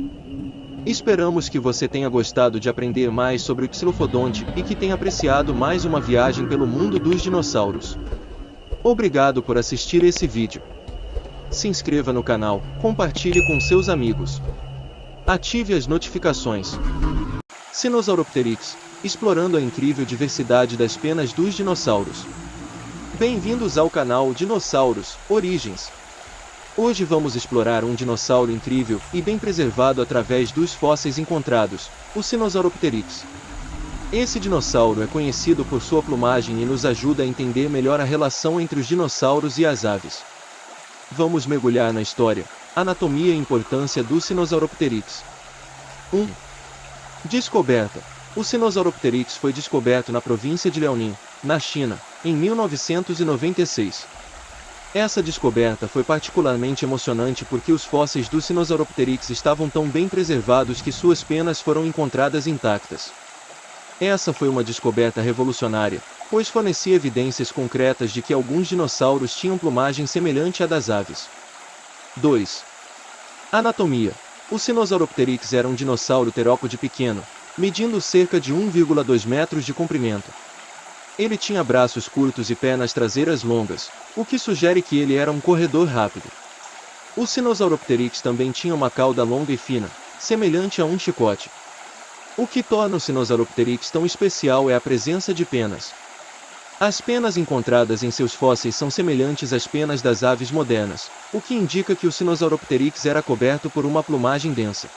Esperamos que você tenha gostado de aprender mais sobre o Hypsilophodonte e que tenha apreciado mais uma viagem pelo mundo dos dinossauros. Obrigado por assistir esse vídeo. Se inscreva no canal, compartilhe com seus amigos. Ative as notificações. Sinosauropteryx, explorando a incrível diversidade das penas dos dinossauros. Bem-vindos ao canal Dinossauros Origens. Hoje vamos explorar um dinossauro incrível e bem preservado através dos fósseis encontrados, o Sinosauropteryx. Esse dinossauro é conhecido por sua plumagem e nos ajuda a entender melhor a relação entre os dinossauros e as aves. Vamos mergulhar na história, anatomia e importância do Sinosauropteryx. 1. Descoberta. O Sinosauropteryx foi descoberto na província de Liaoning, na China, em 1996. Essa descoberta foi particularmente emocionante porque os fósseis do Sinosauropteryx estavam tão bem preservados que suas penas foram encontradas intactas. Essa foi uma descoberta revolucionária, pois fornecia evidências concretas de que alguns dinossauros tinham plumagem semelhante à das aves. 2. Anatomia. O Sinosauropteryx era um dinossauro terópode pequeno, medindo cerca de 1,2 metros de comprimento. Ele tinha braços curtos e pernas traseiras longas, o que sugere que ele era um corredor rápido. O Sinosauropteryx também tinha uma cauda longa e fina, semelhante a um chicote. O que torna o Sinosauropteryx tão especial é a presença de penas. As penas encontradas em seus fósseis são semelhantes às penas das aves modernas, o que indica que o Sinosauropteryx era coberto por uma plumagem densa.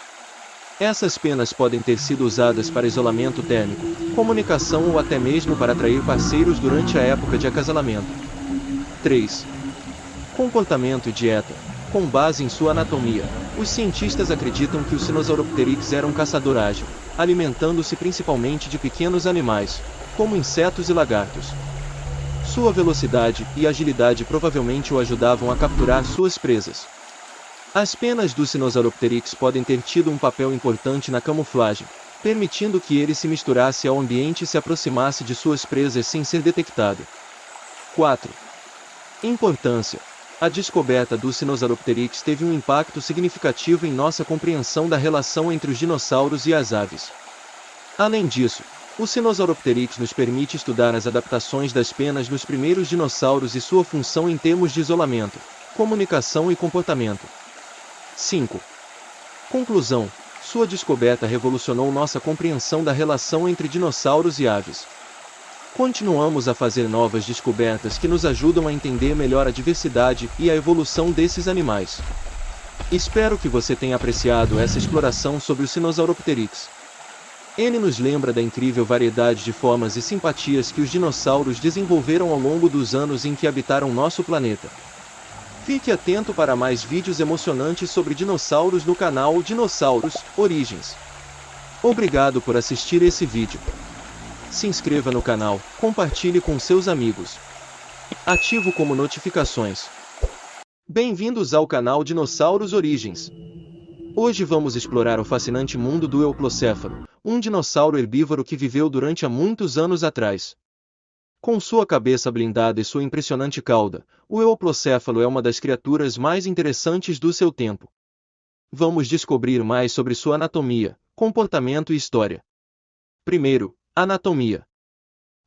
Essas penas podem ter sido usadas para isolamento térmico, comunicação ou até mesmo para atrair parceiros durante a época de acasalamento. 3. Comportamento e dieta. Com base em sua anatomia, os cientistas acreditam que o Sinosauropteryx era um caçador ágil, alimentando-se principalmente de pequenos animais, como insetos e lagartos. Sua velocidade e agilidade provavelmente o ajudavam a capturar suas presas. As penas do Sinosauropteryx podem ter tido um papel importante na camuflagem, permitindo que ele se misturasse ao ambiente e se aproximasse de suas presas sem ser detectado. 4. Importância. A descoberta do Sinosauropteryx teve um impacto significativo em nossa compreensão da relação entre os dinossauros e as aves. Além disso, o Sinosauropteryx nos permite estudar as adaptações das penas nos primeiros dinossauros e sua função em termos de isolamento, comunicação e comportamento. 5. Conclusão. Sua descoberta revolucionou nossa compreensão da relação entre dinossauros e aves. Continuamos a fazer novas descobertas que nos ajudam a entender melhor a diversidade e a evolução desses animais. Espero que você tenha apreciado essa exploração sobre o Sinosauropteryx. Ele nos lembra da incrível variedade de formas e simpatias que os dinossauros desenvolveram ao longo dos anos em que habitaram nosso planeta. Fique atento para mais vídeos emocionantes sobre dinossauros no canal Dinossauros Origens. Obrigado por assistir esse vídeo. Se inscreva no canal, compartilhe com seus amigos. Ativo como notificações. Bem-vindos ao canal Dinossauros Origens. Hoje vamos explorar o fascinante mundo do Euplocéfalo, um dinossauro herbívoro que viveu durante há muitos anos atrás. Com sua cabeça blindada e sua impressionante cauda, o Euplocéfalo é uma das criaturas mais interessantes do seu tempo. Vamos descobrir mais sobre sua anatomia, comportamento e história. Primeiro, anatomia.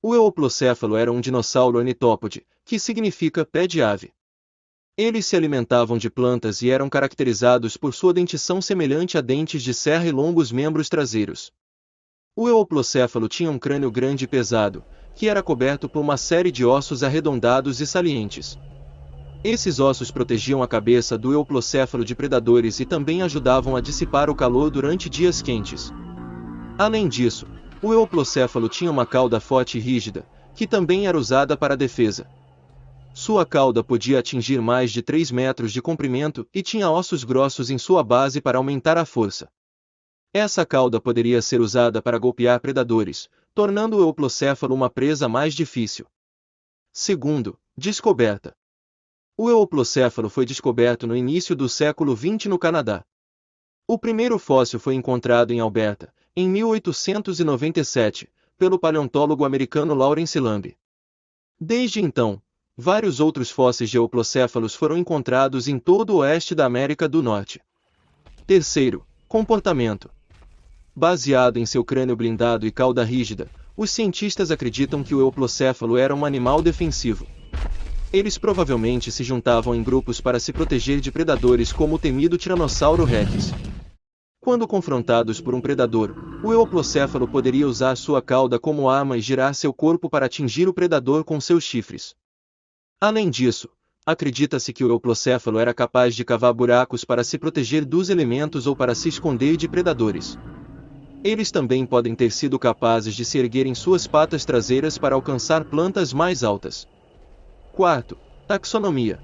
O Euplocéfalo era um dinossauro ornitópode, que significa pé de ave. Eles se alimentavam de plantas e eram caracterizados por sua dentição semelhante a dentes de serra e longos membros traseiros. O Euplocéfalo tinha um crânio grande e pesado, que era coberto por uma série de ossos arredondados e salientes. Esses ossos protegiam a cabeça do Euplocéfalo de predadores e também ajudavam a dissipar o calor durante dias quentes. Além disso, o Euplocéfalo tinha uma cauda forte e rígida, que também era usada para defesa. Sua cauda podia atingir mais de 3 metros de comprimento e tinha ossos grossos em sua base para aumentar a força. Essa cauda poderia ser usada para golpear predadores, tornando o Euplocéfalo uma presa mais difícil. Segundo, descoberta. O Euplocéfalo foi descoberto no início do século XX no Canadá. O primeiro fóssil foi encontrado em Alberta, em 1897, pelo paleontólogo americano Lawrence Lamb. Desde então, vários outros fósseis de Euplocéfalos foram encontrados em todo o oeste da América do Norte. Terceiro, comportamento. Baseado em seu crânio blindado e cauda rígida, os cientistas acreditam que o Euplocéfalo era um animal defensivo. Eles provavelmente se juntavam em grupos para se proteger de predadores como o temido Tiranossauro Rex. Quando confrontados por um predador, o Euplocéfalo poderia usar sua cauda como arma e girar seu corpo para atingir o predador com seus chifres. Além disso, acredita-se que o Euplocéfalo era capaz de cavar buracos para se proteger dos elementos ou para se esconder de predadores. Eles também podem ter sido capazes de se erguer em suas patas traseiras para alcançar plantas mais altas. Quarto, taxonomia.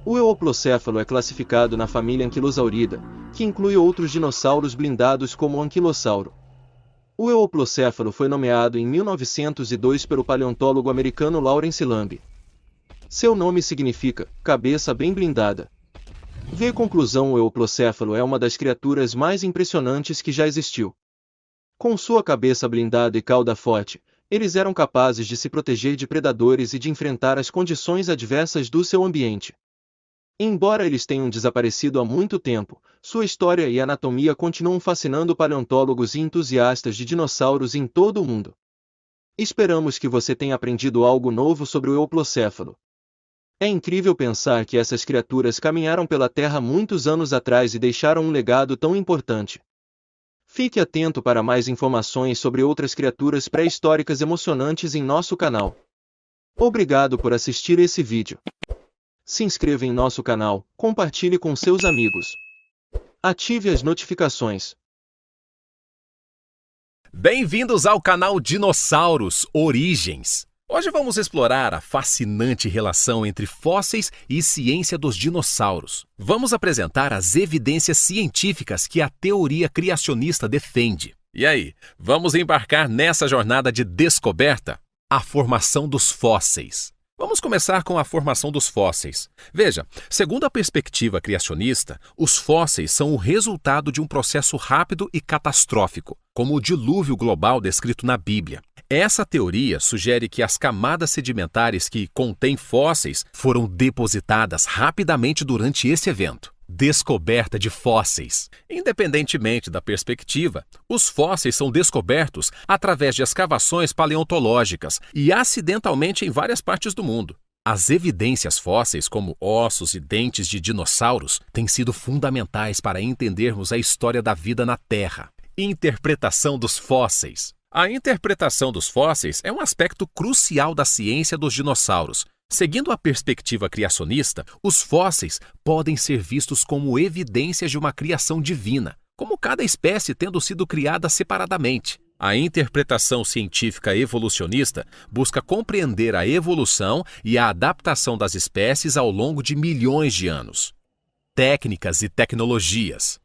O euoplocéfalo é classificado na família Anquilosaurida, que inclui outros dinossauros blindados como o anquilossauro. O euoplocéfalo foi nomeado em 1902 pelo paleontólogo americano Lawrence Lambe. Seu nome significa cabeça bem blindada. Vê conclusão: o euoplocéfalo é uma das criaturas mais impressionantes que já existiu. Com sua cabeça blindada e cauda forte, eles eram capazes de se proteger de predadores e de enfrentar as condições adversas do seu ambiente. Embora eles tenham desaparecido há muito tempo, sua história e anatomia continuam fascinando paleontólogos e entusiastas de dinossauros em todo o mundo. Esperamos que você tenha aprendido algo novo sobre o euoplocéfalo. É incrível pensar que essas criaturas caminharam pela Terra muitos anos atrás e deixaram um legado tão importante. Fique atento para mais informações sobre outras criaturas pré-históricas emocionantes em nosso canal. Obrigado por assistir esse vídeo. Se inscreva em nosso canal, compartilhe com seus amigos. Ative as notificações. Bem-vindos ao canal Dinossauros Origens. Hoje vamos explorar a fascinante relação entre fósseis e ciência dos dinossauros. Vamos apresentar as evidências científicas que a teoria criacionista defende. E aí, vamos embarcar nessa jornada de descoberta? A formação dos fósseis. Vamos começar com a formação dos fósseis. Veja, segundo a perspectiva criacionista, os fósseis são o resultado de um processo rápido e catastrófico, como o dilúvio global descrito na Bíblia. Essa teoria sugere que as camadas sedimentares que contêm fósseis foram depositadas rapidamente durante esse evento. Descoberta de fósseis. Independentemente da perspectiva, os fósseis são descobertos através de escavações paleontológicas e acidentalmente em várias partes do mundo. As evidências fósseis, como ossos e dentes de dinossauros, têm sido fundamentais para entendermos a história da vida na Terra. Interpretação dos fósseis. A interpretação dos fósseis é um aspecto crucial da ciência dos dinossauros. Seguindo a perspectiva criacionista, os fósseis podem ser vistos como evidências de uma criação divina, como cada espécie tendo sido criada separadamente. A interpretação científica evolucionista busca compreender a evolução e a adaptação das espécies ao longo de milhões de anos. Técnicas e tecnologias.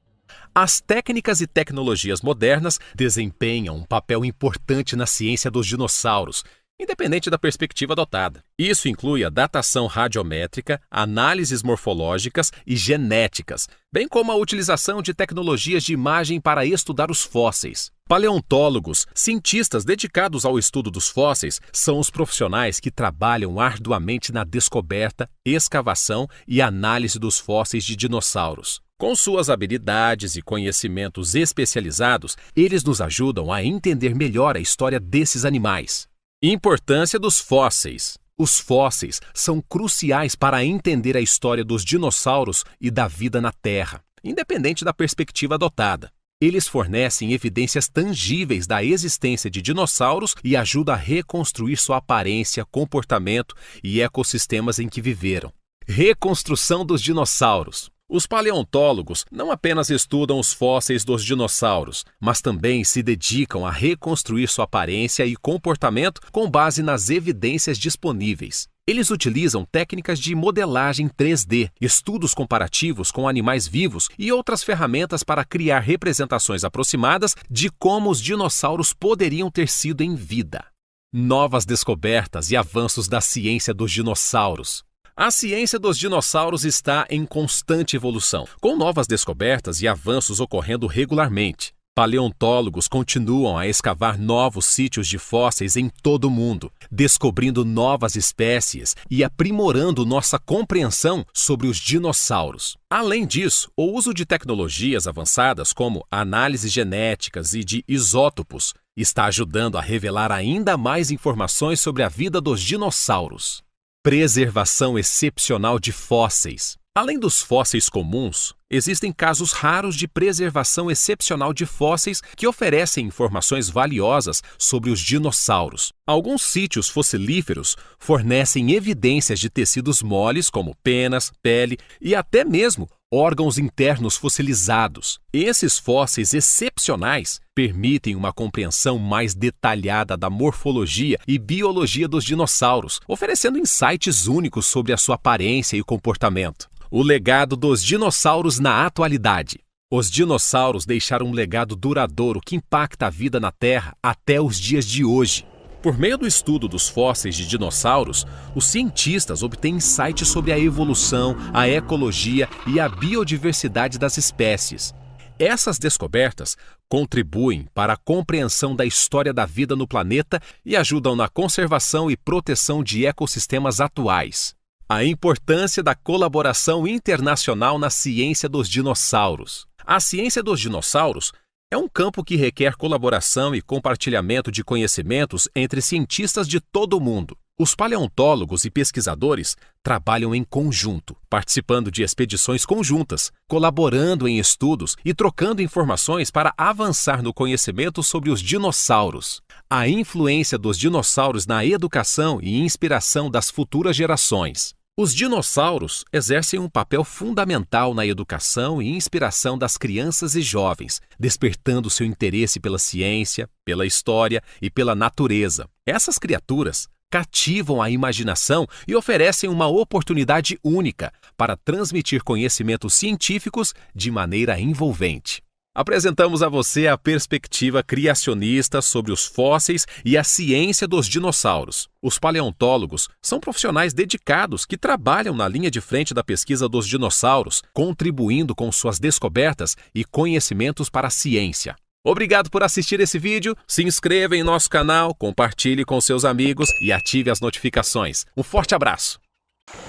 As técnicas e tecnologias modernas desempenham um papel importante na ciência dos dinossauros, independente da perspectiva adotada. Isso inclui a datação radiométrica, análises morfológicas e genéticas, bem como a utilização de tecnologias de imagem para estudar os fósseis. Paleontólogos, cientistas dedicados ao estudo dos fósseis, são os profissionais que trabalham arduamente na descoberta, escavação e análise dos fósseis de dinossauros. Com suas habilidades e conhecimentos especializados, eles nos ajudam a entender melhor a história desses animais. Importância dos fósseis. Os fósseis são cruciais para entender a história dos dinossauros e da vida na Terra, independente da perspectiva adotada. Eles fornecem evidências tangíveis da existência de dinossauros e ajudam a reconstruir sua aparência, comportamento e ecossistemas em que viveram. Reconstrução dos dinossauros. Os paleontólogos não apenas estudam os fósseis dos dinossauros, mas também se dedicam a reconstruir sua aparência e comportamento com base nas evidências disponíveis. Eles utilizam técnicas de modelagem 3D, estudos comparativos com animais vivos e outras ferramentas para criar representações aproximadas de como os dinossauros poderiam ter sido em vida. Novas descobertas e avanços da ciência dos dinossauros. A ciência dos dinossauros está em constante evolução, com novas descobertas e avanços ocorrendo regularmente. Paleontólogos continuam a escavar novos sítios de fósseis em todo o mundo, descobrindo novas espécies e aprimorando nossa compreensão sobre os dinossauros. Além disso, o uso de tecnologias avançadas como análises genéticas e de isótopos está ajudando a revelar ainda mais informações sobre a vida dos dinossauros. Preservação excepcional de fósseis. Além dos fósseis comuns, existem casos raros de preservação excepcional de fósseis que oferecem informações valiosas sobre os dinossauros. Alguns sítios fossilíferos fornecem evidências de tecidos moles, como penas, pele e até mesmo órgãos internos fossilizados. Esses fósseis excepcionais permitem uma compreensão mais detalhada da morfologia e biologia dos dinossauros, oferecendo insights únicos sobre a sua aparência e comportamento. O legado dos dinossauros na atualidade. Os dinossauros deixaram um legado duradouro que impacta a vida na Terra até os dias de hoje. Por meio do estudo dos fósseis de dinossauros, os cientistas obtêm insights sobre a evolução, a ecologia e a biodiversidade das espécies. Essas descobertas contribuem para a compreensão da história da vida no planeta e ajudam na conservação e proteção de ecossistemas atuais. A importância da colaboração internacional na ciência dos dinossauros. A ciência dos dinossauros é um campo que requer colaboração e compartilhamento de conhecimentos entre cientistas de todo o mundo. Os paleontólogos e pesquisadores trabalham em conjunto, participando de expedições conjuntas, colaborando em estudos e trocando informações para avançar no conhecimento sobre os dinossauros. A influência dos dinossauros na educação e inspiração das futuras gerações. Os dinossauros exercem um papel fundamental na educação e inspiração das crianças e jovens, despertando seu interesse pela ciência, pela história e pela natureza. Essas criaturas cativam a imaginação e oferecem uma oportunidade única para transmitir conhecimentos científicos de maneira envolvente. Apresentamos a você a perspectiva criacionista sobre os fósseis e a ciência dos dinossauros. Os paleontólogos são profissionais dedicados que trabalham na linha de frente da pesquisa dos dinossauros, contribuindo com suas descobertas e conhecimentos para a ciência. Obrigado por assistir esse vídeo, se inscreva em nosso canal, compartilhe com seus amigos e ative as notificações. Um forte abraço!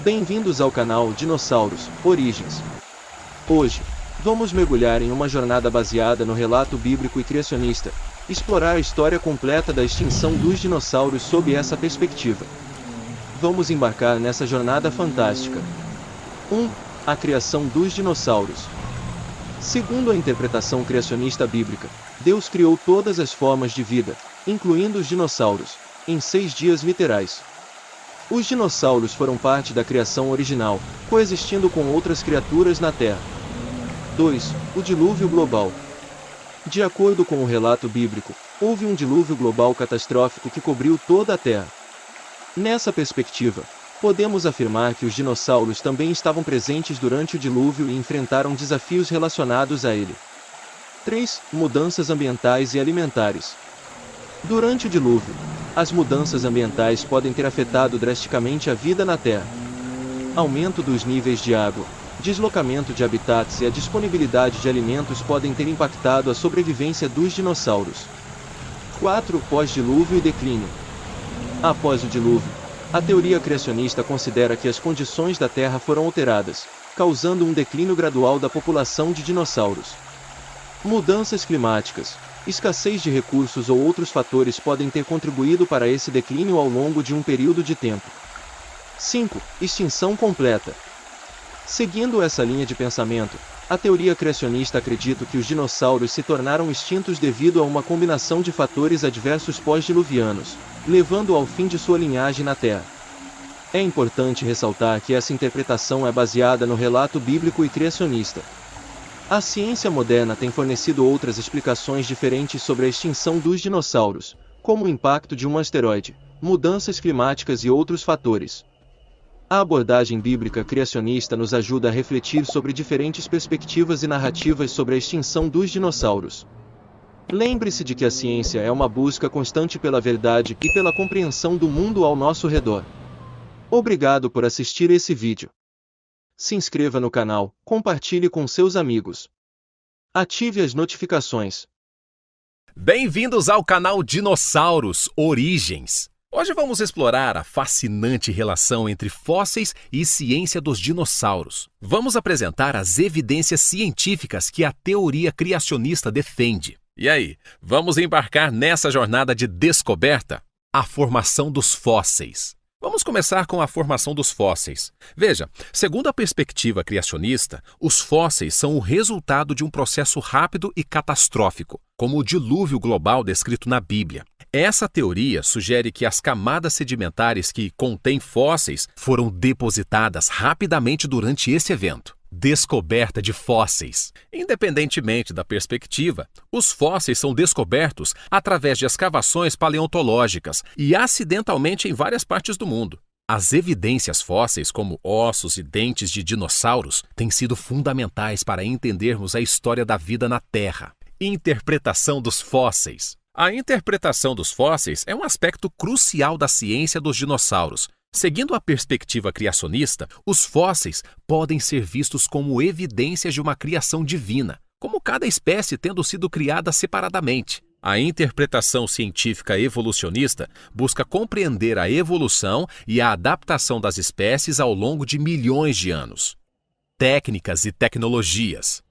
Bem-vindos ao canal Dinossauros Origens. Hoje, vamos mergulhar em uma jornada baseada no relato bíblico e criacionista, explorar a história completa da extinção dos dinossauros sob essa perspectiva. Vamos embarcar nessa jornada fantástica. 1. A criação dos dinossauros. Segundo a interpretação criacionista bíblica, Deus criou todas as formas de vida, incluindo os dinossauros, em 6 dias literais. Os dinossauros foram parte da criação original, coexistindo com outras criaturas na Terra. 2. O dilúvio global. De acordo com o relato bíblico, houve um dilúvio global catastrófico que cobriu toda a Terra. Nessa perspectiva, podemos afirmar que os dinossauros também estavam presentes durante o dilúvio e enfrentaram desafios relacionados a ele. 3. Mudanças ambientais e alimentares. Durante o dilúvio, as mudanças ambientais podem ter afetado drasticamente a vida na Terra. Aumento dos níveis de água, deslocamento de habitats e a disponibilidade de alimentos podem ter impactado a sobrevivência dos dinossauros. 4. Pós-dilúvio e declínio. Após o dilúvio, a teoria criacionista considera que as condições da Terra foram alteradas, causando um declínio gradual da população de dinossauros. Mudanças climáticas, escassez de recursos ou outros fatores podem ter contribuído para esse declínio ao longo de um período de tempo. 5. Extinção completa. Seguindo essa linha de pensamento, a teoria criacionista acredita que os dinossauros se tornaram extintos devido a uma combinação de fatores adversos pós-diluvianos, levando ao fim de sua linhagem na Terra. É importante ressaltar que essa interpretação é baseada no relato bíblico e criacionista. A ciência moderna tem fornecido outras explicações diferentes sobre a extinção dos dinossauros, como o impacto de um asteroide, mudanças climáticas e outros fatores. A abordagem bíblica criacionista nos ajuda a refletir sobre diferentes perspectivas e narrativas sobre a extinção dos dinossauros. Lembre-se de que a ciência é uma busca constante pela verdade e pela compreensão do mundo ao nosso redor. Obrigado por assistir esse vídeo. Se inscreva no canal, compartilhe com seus amigos. Ative as notificações. Bem-vindos ao canal Dinossauros Origens. Hoje vamos explorar a fascinante relação entre fósseis e ciência dos dinossauros. Vamos apresentar as evidências científicas que a teoria criacionista defende. E aí, vamos embarcar nessa jornada de descoberta? A formação dos fósseis. Vamos começar com a formação dos fósseis. Veja, segundo a perspectiva criacionista, os fósseis são o resultado de um processo rápido e catastrófico, como o dilúvio global descrito na Bíblia. Essa teoria sugere que as camadas sedimentares que contêm fósseis foram depositadas rapidamente durante esse evento. Descoberta de fósseis. Independentemente da perspectiva, os fósseis são descobertos através de escavações paleontológicas e acidentalmente em várias partes do mundo. As evidências fósseis, como ossos e dentes de dinossauros, têm sido fundamentais para entendermos a história da vida na Terra. Interpretação dos fósseis. A interpretação dos fósseis é um aspecto crucial da ciência dos dinossauros. Seguindo a perspectiva criacionista, os fósseis podem ser vistos como evidências de uma criação divina, como cada espécie tendo sido criada separadamente. A interpretação científica evolucionista busca compreender a evolução e a adaptação das espécies ao longo de milhões de anos. Técnicas e tecnologias.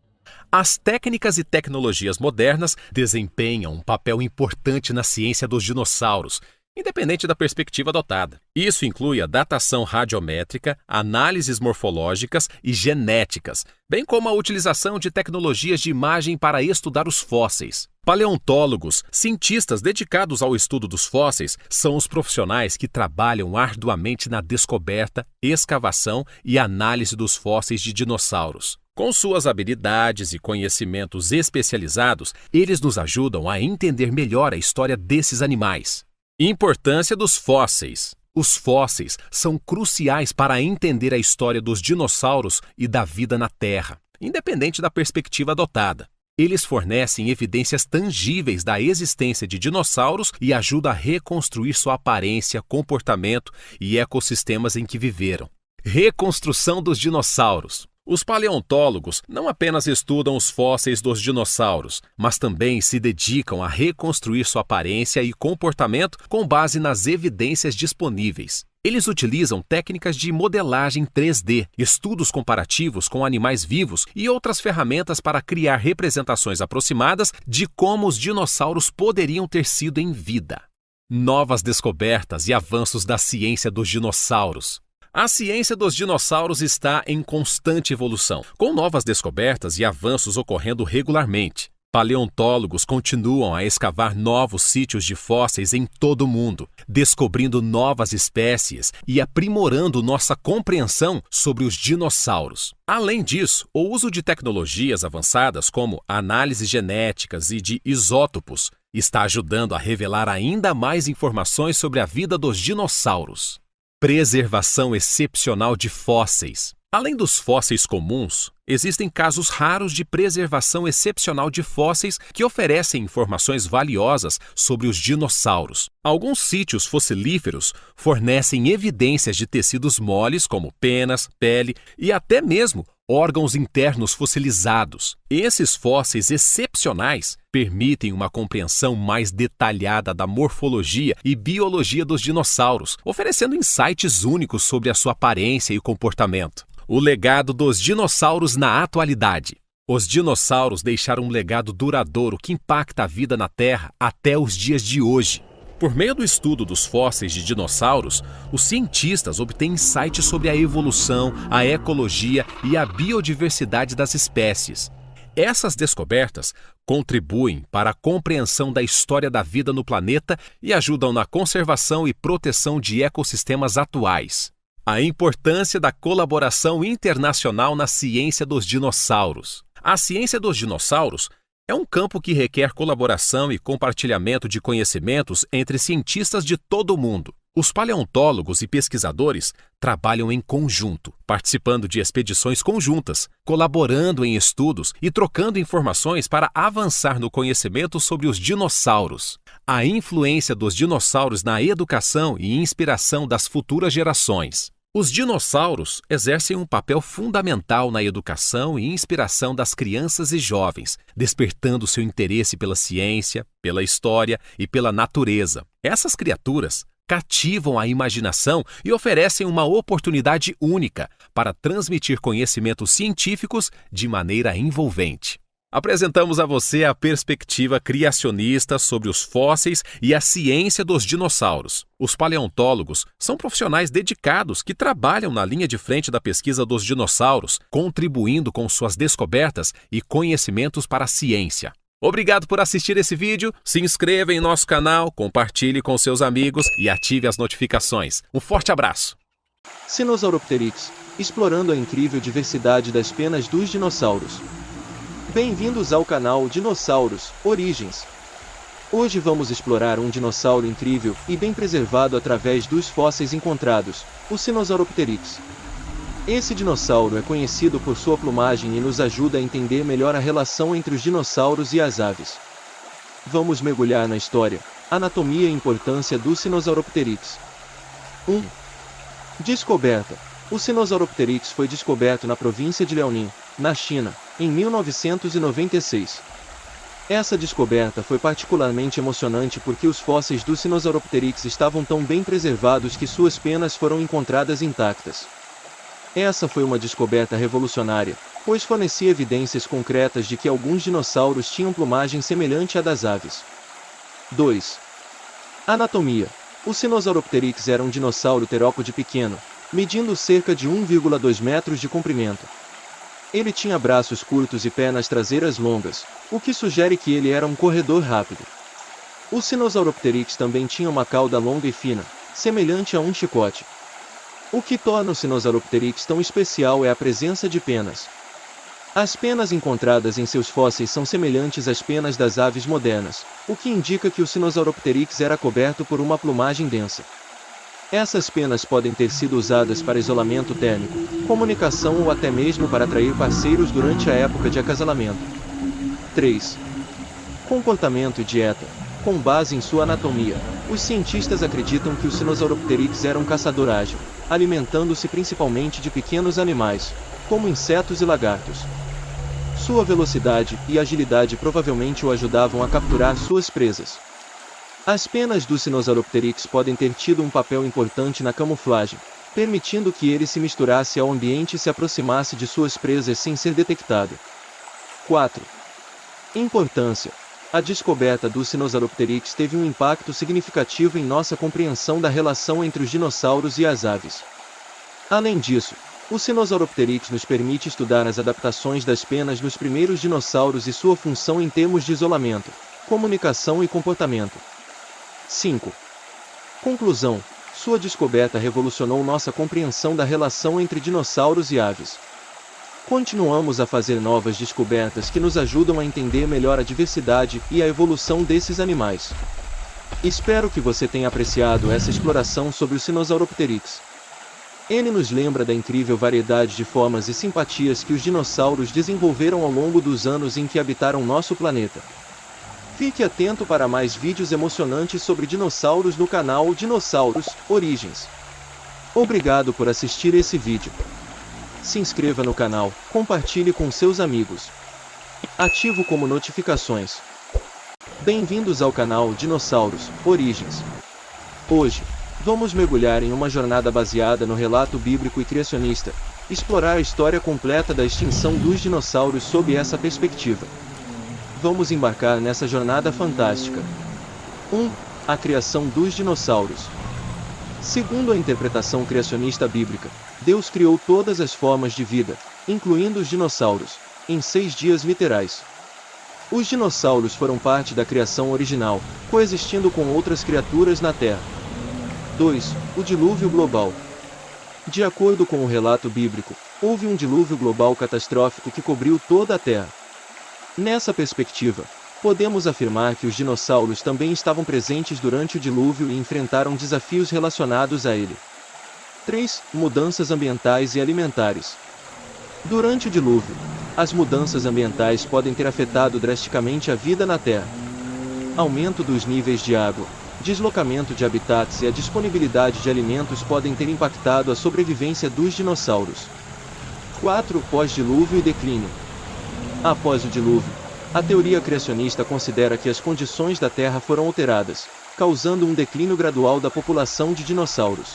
As técnicas e tecnologias modernas desempenham um papel importante na ciência dos dinossauros, independente da perspectiva adotada. Isso inclui a datação radiométrica, análises morfológicas e genéticas, bem como a utilização de tecnologias de imagem para estudar os fósseis. Paleontólogos, cientistas dedicados ao estudo dos fósseis, são os profissionais que trabalham arduamente na descoberta, escavação e análise dos fósseis de dinossauros. Com suas habilidades e conhecimentos especializados, eles nos ajudam a entender melhor a história desses animais. Importância dos fósseis. Os fósseis são cruciais para entender a história dos dinossauros e da vida na Terra, independente da perspectiva adotada. Eles fornecem evidências tangíveis da existência de dinossauros e ajudam a reconstruir sua aparência, comportamento e ecossistemas em que viveram. Reconstrução dos dinossauros. Os paleontólogos não apenas estudam os fósseis dos dinossauros, mas também se dedicam a reconstruir sua aparência e comportamento com base nas evidências disponíveis. Eles utilizam técnicas de modelagem 3D, estudos comparativos com animais vivos e outras ferramentas para criar representações aproximadas de como os dinossauros poderiam ter sido em vida. Novas descobertas e avanços da ciência dos dinossauros. A ciência dos dinossauros está em constante evolução, com novas descobertas e avanços ocorrendo regularmente. Paleontólogos continuam a escavar novos sítios de fósseis em todo o mundo, descobrindo novas espécies e aprimorando nossa compreensão sobre os dinossauros. Além disso, o uso de tecnologias avançadas como análises genéticas e de isótopos está ajudando a revelar ainda mais informações sobre a vida dos dinossauros. Preservação excepcional de fósseis. Além dos fósseis comuns, existem casos raros de preservação excepcional de fósseis que oferecem informações valiosas sobre os dinossauros. Alguns sítios fossilíferos fornecem evidências de tecidos moles, como penas, pele e até mesmo órgãos internos fossilizados. Esses fósseis excepcionais permitem uma compreensão mais detalhada da morfologia e biologia dos dinossauros, oferecendo insights únicos sobre a sua aparência e comportamento. O legado dos dinossauros na atualidade. Os dinossauros deixaram um legado duradouro que impacta a vida na Terra até os dias de hoje. Por meio do estudo dos fósseis de dinossauros, os cientistas obtêm insights sobre a evolução, a ecologia e a biodiversidade das espécies. Essas descobertas contribuem para a compreensão da história da vida no planeta e ajudam na conservação e proteção de ecossistemas atuais. A importância da colaboração internacional na ciência dos dinossauros. A ciência dos dinossauros é um campo que requer colaboração e compartilhamento de conhecimentos entre cientistas de todo o mundo. Os paleontólogos e pesquisadores trabalham em conjunto, participando de expedições conjuntas, colaborando em estudos e trocando informações para avançar no conhecimento sobre os dinossauros. A influência dos dinossauros na educação e inspiração das futuras gerações. Os dinossauros exercem um papel fundamental na educação e inspiração das crianças e jovens, despertando seu interesse pela ciência, pela história e pela natureza. Essas criaturas cativam a imaginação e oferecem uma oportunidade única para transmitir conhecimentos científicos de maneira envolvente. Apresentamos a você a perspectiva criacionista sobre os fósseis e a ciência dos dinossauros. Os paleontólogos são profissionais dedicados que trabalham na linha de frente da pesquisa dos dinossauros, contribuindo com suas descobertas e conhecimentos para a ciência. Obrigado por assistir esse vídeo, se inscreva em nosso canal, compartilhe com seus amigos e ative as notificações. Um forte abraço! Sinosauropteryx, explorando a incrível diversidade das penas dos dinossauros. Bem-vindos ao canal Dinossauros Origens. Hoje vamos explorar um dinossauro incrível e bem preservado através dos fósseis encontrados, o Sinosauropteryx. Esse dinossauro é conhecido por sua plumagem e nos ajuda a entender melhor a relação entre os dinossauros e as aves. Vamos mergulhar na história, anatomia e importância do Sinosauropteryx. 1. Descoberta. O Sinosauropteryx foi descoberto na província de Liaoning, na China, em 1996. Essa descoberta foi particularmente emocionante porque os fósseis do Sinosauropteryx estavam tão bem preservados que suas penas foram encontradas intactas. Essa foi uma descoberta revolucionária, pois fornecia evidências concretas de que alguns dinossauros tinham plumagem semelhante à das aves. 2. Anatomia. O Sinosauropteryx era um dinossauro terópode pequeno, medindo cerca de 1,2 metros de comprimento. Ele tinha braços curtos e pernas traseiras longas, o que sugere que ele era um corredor rápido. O Sinosauropteryx também tinha uma cauda longa e fina, semelhante a um chicote. O que torna o Sinosauropteryx tão especial é a presença de penas. As penas encontradas em seus fósseis são semelhantes às penas das aves modernas, o que indica que o Sinosauropteryx era coberto por uma plumagem densa. Essas penas podem ter sido usadas para isolamento térmico, comunicação ou até mesmo para atrair parceiros durante a época de acasalamento. 3. Comportamento e dieta. Com base em sua anatomia, os cientistas acreditam que o Sinosauropteryx era um caçador ágil, alimentando-se principalmente de pequenos animais, como insetos e lagartos. Sua velocidade e agilidade provavelmente o ajudavam a capturar suas presas. As penas do Sinosauropteryx podem ter tido um papel importante na camuflagem, permitindo que ele se misturasse ao ambiente e se aproximasse de suas presas sem ser detectado. 4. Importância. A descoberta do Sinosauropteryx teve um impacto significativo em nossa compreensão da relação entre os dinossauros e as aves. Além disso, o Sinosauropteryx nos permite estudar as adaptações das penas nos primeiros dinossauros e sua função em termos de isolamento, comunicação e comportamento. 5. Conclusão. Sua descoberta revolucionou nossa compreensão da relação entre dinossauros e aves. Continuamos a fazer novas descobertas que nos ajudam a entender melhor a diversidade e a evolução desses animais. Espero que você tenha apreciado essa exploração sobre o Sinosauropteryx. Ele nos lembra da incrível variedade de formas e simpatias que os dinossauros desenvolveram ao longo dos anos em que habitaram nosso planeta. Fique atento para mais vídeos emocionantes sobre dinossauros no canal Dinossauros Origens. Obrigado por assistir esse vídeo. Se inscreva no canal, compartilhe com seus amigos. Ativo como notificações. Bem-vindos ao canal Dinossauros Origens. Hoje, vamos mergulhar em uma jornada baseada no relato bíblico e criacionista, explorar a história completa da extinção dos dinossauros sob essa perspectiva. Vamos embarcar nessa jornada fantástica. 1. A criação dos dinossauros. Segundo a interpretação criacionista bíblica, Deus criou todas as formas de vida, incluindo os dinossauros, em 6 dias literais. Os dinossauros foram parte da criação original, coexistindo com outras criaturas na Terra. 2. O dilúvio global. De acordo com o relato bíblico, houve um dilúvio global catastrófico que cobriu toda a Terra. Nessa perspectiva, podemos afirmar que os dinossauros também estavam presentes durante o dilúvio e enfrentaram desafios relacionados a ele. 3. Mudanças ambientais e alimentares. Durante o dilúvio, as mudanças ambientais podem ter afetado drasticamente a vida na Terra. Aumento dos níveis de água, deslocamento de habitats e a disponibilidade de alimentos podem ter impactado a sobrevivência dos dinossauros. 4. Pós-dilúvio e declínio. Após o dilúvio, a teoria criacionista considera que as condições da Terra foram alteradas, causando um declínio gradual da população de dinossauros.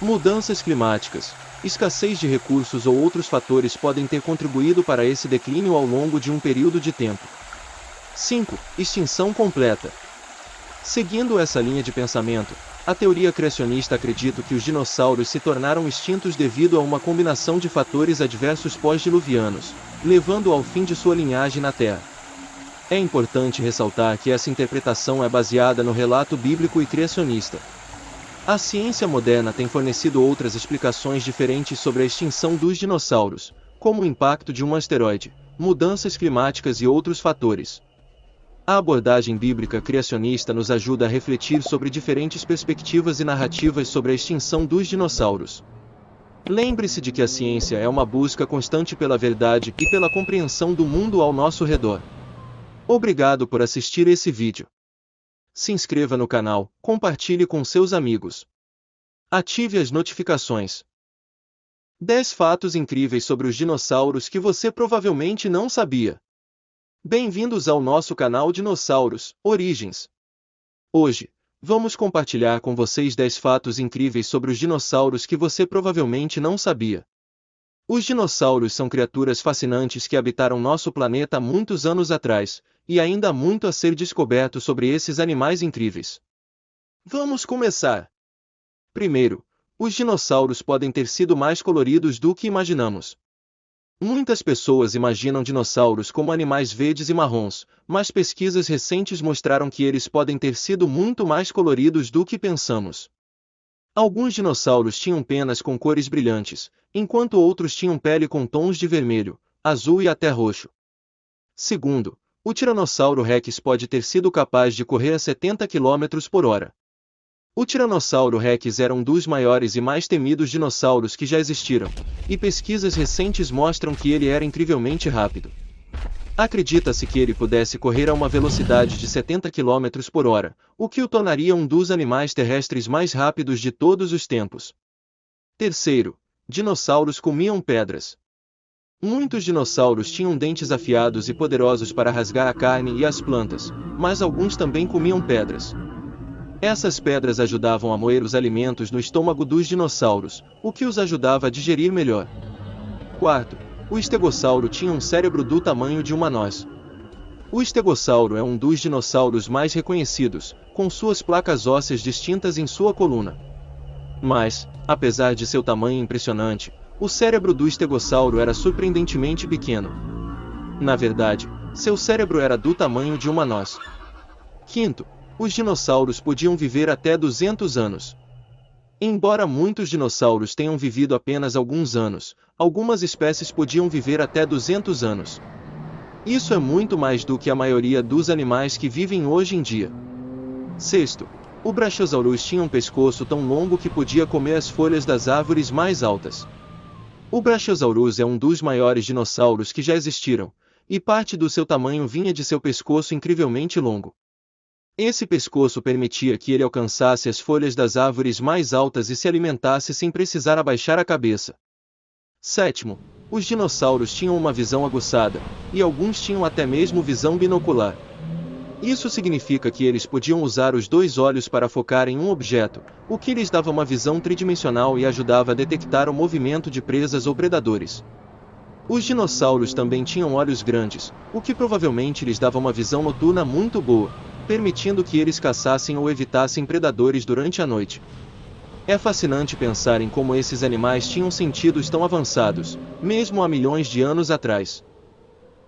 Mudanças climáticas, escassez de recursos ou outros fatores podem ter contribuído para esse declínio ao longo de um período de tempo. 5. Extinção completa. Seguindo essa linha de pensamento, a teoria criacionista acredita que os dinossauros se tornaram extintos devido a uma combinação de fatores adversos pós-diluvianos, levando ao fim de sua linhagem na Terra. É importante ressaltar que essa interpretação é baseada no relato bíblico e criacionista. A ciência moderna tem fornecido outras explicações diferentes sobre a extinção dos dinossauros, como o impacto de um asteroide, mudanças climáticas e outros fatores. A abordagem bíblica criacionista nos ajuda a refletir sobre diferentes perspectivas e narrativas sobre a extinção dos dinossauros. Lembre-se de que a ciência é uma busca constante pela verdade e pela compreensão do mundo ao nosso redor. Obrigado por assistir esse vídeo. Se inscreva no canal, compartilhe com seus amigos. Ative as notificações. 10 fatos incríveis sobre os dinossauros que você provavelmente não sabia. Bem-vindos ao nosso canal Dinossauros Origens. Hoje, vamos compartilhar com vocês 10 fatos incríveis sobre os dinossauros que você provavelmente não sabia. Os dinossauros são criaturas fascinantes que habitaram nosso planeta há muitos anos atrás, e ainda há muito a ser descoberto sobre esses animais incríveis. Vamos começar! Primeiro, os dinossauros podem ter sido mais coloridos do que imaginamos. Muitas pessoas imaginam dinossauros como animais verdes e marrons, mas pesquisas recentes mostraram que eles podem ter sido muito mais coloridos do que pensamos. Alguns dinossauros tinham penas com cores brilhantes, enquanto outros tinham pele com tons de vermelho, azul e até roxo. Segundo, o Tiranossauro Rex pode ter sido capaz de correr a 70 km/h. O Tiranossauro Rex era um dos maiores e mais temidos dinossauros que já existiram, e pesquisas recentes mostram que ele era incrivelmente rápido. Acredita-se que ele pudesse correr a uma velocidade de 70 km/h, o que o tornaria um dos animais terrestres mais rápidos de todos os tempos. Terceiro, dinossauros comiam pedras. Muitos dinossauros tinham dentes afiados e poderosos para rasgar a carne e as plantas, mas alguns também comiam pedras. Essas pedras ajudavam a moer os alimentos no estômago dos dinossauros, o que os ajudava a digerir melhor. Quarto, o estegossauro tinha um cérebro do tamanho de uma noz. O estegossauro é um dos dinossauros mais reconhecidos, com suas placas ósseas distintas em sua coluna. Mas, apesar de seu tamanho impressionante, o cérebro do estegossauro era surpreendentemente pequeno. Na verdade, seu cérebro era do tamanho de uma noz. Quinto, os dinossauros podiam viver até 200 anos. Embora muitos dinossauros tenham vivido apenas alguns anos, algumas espécies podiam viver até 200 anos. Isso é muito mais do que a maioria dos animais que vivem hoje em dia. Sexto, o Brachiosaurus tinha um pescoço tão longo que podia comer as folhas das árvores mais altas. O Brachiosaurus é um dos maiores dinossauros que já existiram, e parte do seu tamanho vinha de seu pescoço incrivelmente longo. Esse pescoço permitia que ele alcançasse as folhas das árvores mais altas e se alimentasse sem precisar abaixar a cabeça. Sétimo, os dinossauros tinham uma visão aguçada, e alguns tinham até mesmo visão binocular. Isso significa que eles podiam usar os dois olhos para focar em um objeto, o que lhes dava uma visão tridimensional e ajudava a detectar o movimento de presas ou predadores. Os dinossauros também tinham olhos grandes, o que provavelmente lhes dava uma visão noturna muito boa, permitindo que eles caçassem ou evitassem predadores durante a noite. É fascinante pensar em como esses animais tinham sentidos tão avançados, mesmo há milhões de anos atrás.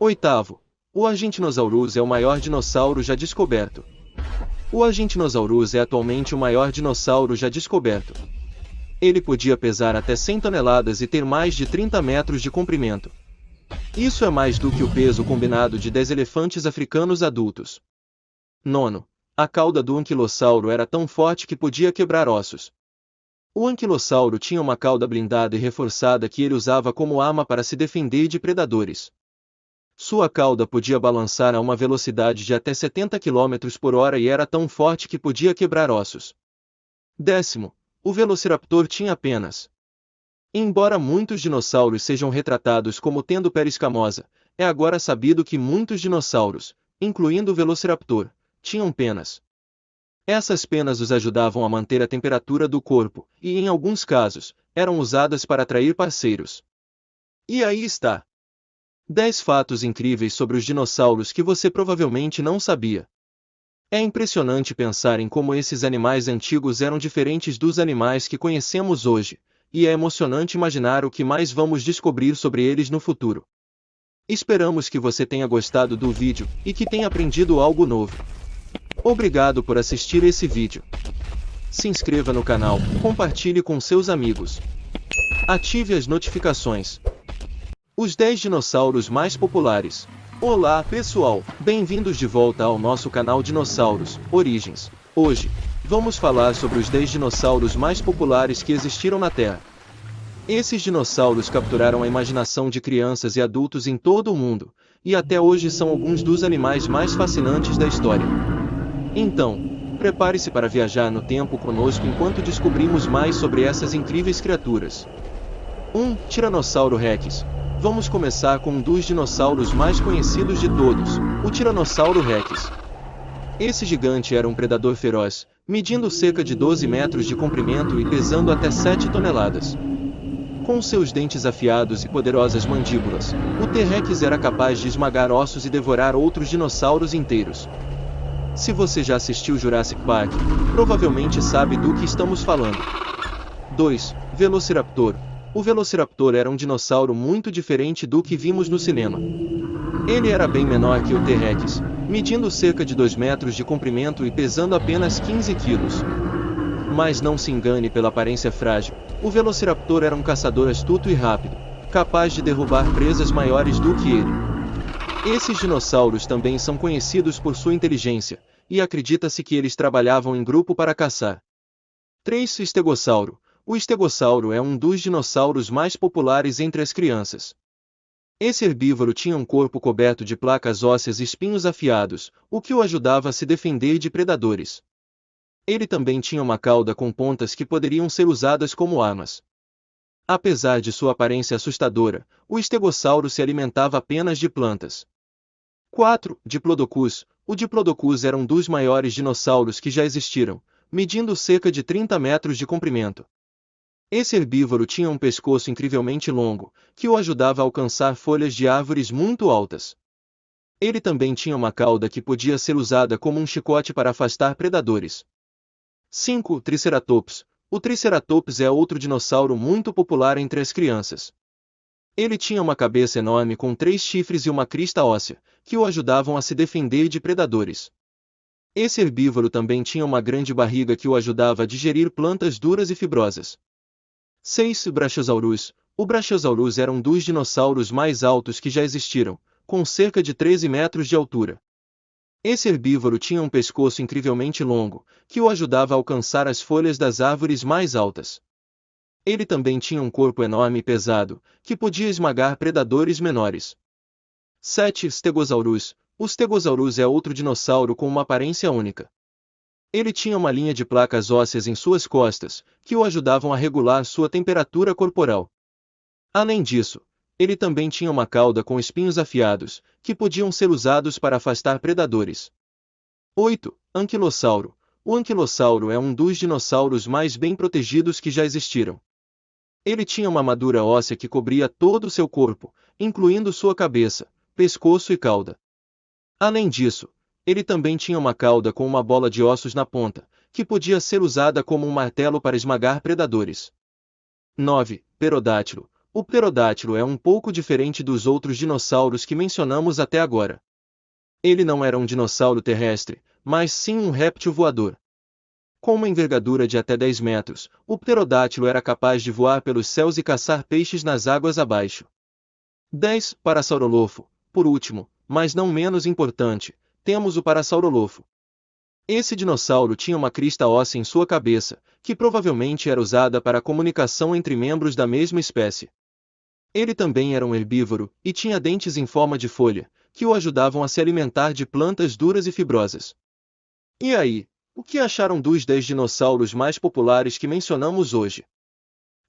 Oitavo, o Argentinosaurus é o maior dinossauro já descoberto. O Argentinosaurus é atualmente o maior dinossauro já descoberto. Ele podia pesar até 100 toneladas e ter mais de 30 metros de comprimento. Isso é mais do que o peso combinado de 10 elefantes africanos adultos. Nono, a cauda do anquilossauro era tão forte que podia quebrar ossos. O anquilossauro tinha uma cauda blindada e reforçada que ele usava como arma para se defender de predadores. Sua cauda podia balançar a uma velocidade de até 70 km/h e era tão forte que podia quebrar ossos. Décimo, o Velociraptor tinha penas. Embora muitos dinossauros sejam retratados como tendo pele escamosa, é agora sabido que muitos dinossauros, incluindo o Velociraptor, tinham penas. Essas penas os ajudavam a manter a temperatura do corpo, e em alguns casos, eram usadas para atrair parceiros. E aí está! 10 fatos incríveis sobre os dinossauros que você provavelmente não sabia. É impressionante pensar em como esses animais antigos eram diferentes dos animais que conhecemos hoje, e é emocionante imaginar o que mais vamos descobrir sobre eles no futuro. Esperamos que você tenha gostado do vídeo e que tenha aprendido algo novo. Obrigado por assistir esse vídeo. Se inscreva no canal, compartilhe com seus amigos. Ative as notificações. Os 10 dinossauros mais populares. Olá pessoal, bem-vindos de volta ao nosso canal Dinossauros Origens. Hoje, vamos falar sobre os 10 dinossauros mais populares que existiram na Terra. Esses dinossauros capturaram a imaginação de crianças e adultos em todo o mundo, e até hoje são alguns dos animais mais fascinantes da história. Então, prepare-se para viajar no tempo conosco enquanto descobrimos mais sobre essas incríveis criaturas. 1. Tiranossauro Rex. Vamos começar com um dos dinossauros mais conhecidos de todos, o Tiranossauro Rex. Esse gigante era um predador feroz, medindo cerca de 12 metros de comprimento e pesando até 7 toneladas. Com seus dentes afiados e poderosas mandíbulas, o T-Rex era capaz de esmagar ossos e devorar outros dinossauros inteiros. Se você já assistiu Jurassic Park, provavelmente sabe do que estamos falando. 2. Velociraptor. O Velociraptor era um dinossauro muito diferente do que vimos no cinema. Ele era bem menor que o T-Rex, medindo cerca de 2 metros de comprimento e pesando apenas 15 quilos. Mas não se engane pela aparência frágil, o Velociraptor era um caçador astuto e rápido, capaz de derrubar presas maiores do que ele. Esses dinossauros também são conhecidos por sua inteligência, e acredita-se que eles trabalhavam em grupo para caçar. 3. Estegossauro. O estegossauro é um dos dinossauros mais populares entre as crianças. Esse herbívoro tinha um corpo coberto de placas ósseas e espinhos afiados, o que o ajudava a se defender de predadores. Ele também tinha uma cauda com pontas que poderiam ser usadas como armas. Apesar de sua aparência assustadora, o estegossauro se alimentava apenas de plantas. 4. Diplodocus. O Diplodocus era um dos maiores dinossauros que já existiram, medindo cerca de 30 metros de comprimento. Esse herbívoro tinha um pescoço incrivelmente longo, que o ajudava a alcançar folhas de árvores muito altas. Ele também tinha uma cauda que podia ser usada como um chicote para afastar predadores. 5. Triceratops. O Triceratops é outro dinossauro muito popular entre as crianças. Ele tinha uma cabeça enorme com 3 chifres e uma crista óssea, que o ajudavam a se defender de predadores. Esse herbívoro também tinha uma grande barriga que o ajudava a digerir plantas duras e fibrosas. 6. Brachiosaurus. O Brachiosaurus era um dos dinossauros mais altos que já existiram, com cerca de 13 metros de altura. Esse herbívoro tinha um pescoço incrivelmente longo, que o ajudava a alcançar as folhas das árvores mais altas. Ele também tinha um corpo enorme e pesado, que podia esmagar predadores menores. 7. Stegosaurus. O Stegosaurus é outro dinossauro com uma aparência única. Ele tinha uma linha de placas ósseas em suas costas, que o ajudavam a regular sua temperatura corporal. Além disso, ele também tinha uma cauda com espinhos afiados, que podiam ser usados para afastar predadores. 8. Anquilossauro. O anquilossauro é um dos dinossauros mais bem protegidos que já existiram. Ele tinha uma armadura óssea que cobria todo o seu corpo, incluindo sua cabeça, pescoço e cauda. Além disso, ele também tinha uma cauda com uma bola de ossos na ponta, que podia ser usada como um martelo para esmagar predadores. 9. Pterodátilo. O pterodátilo é um pouco diferente dos outros dinossauros que mencionamos até agora. Ele não era um dinossauro terrestre, mas sim um réptil voador. Com uma envergadura de até 10 metros, o pterodátilo era capaz de voar pelos céus e caçar peixes nas águas abaixo. 10. Parasaurolofo. Por último, mas não menos importante, temos o Parasaurolofo. Esse dinossauro tinha uma crista óssea em sua cabeça, que provavelmente era usada para a comunicação entre membros da mesma espécie. Ele também era um herbívoro, e tinha dentes em forma de folha, que o ajudavam a se alimentar de plantas duras e fibrosas. E aí, o que acharam dos 10 dinossauros mais populares que mencionamos hoje?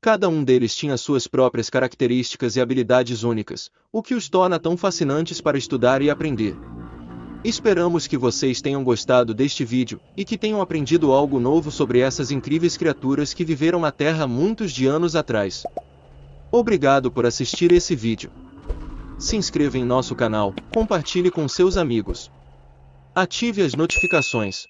Cada um deles tinha suas próprias características e habilidades únicas, o que os torna tão fascinantes para estudar e aprender. Esperamos que vocês tenham gostado deste vídeo, e que tenham aprendido algo novo sobre essas incríveis criaturas que viveram na Terra muitos de anos atrás. Obrigado por assistir esse vídeo. Se inscreva em nosso canal, compartilhe com seus amigos. Ative as notificações.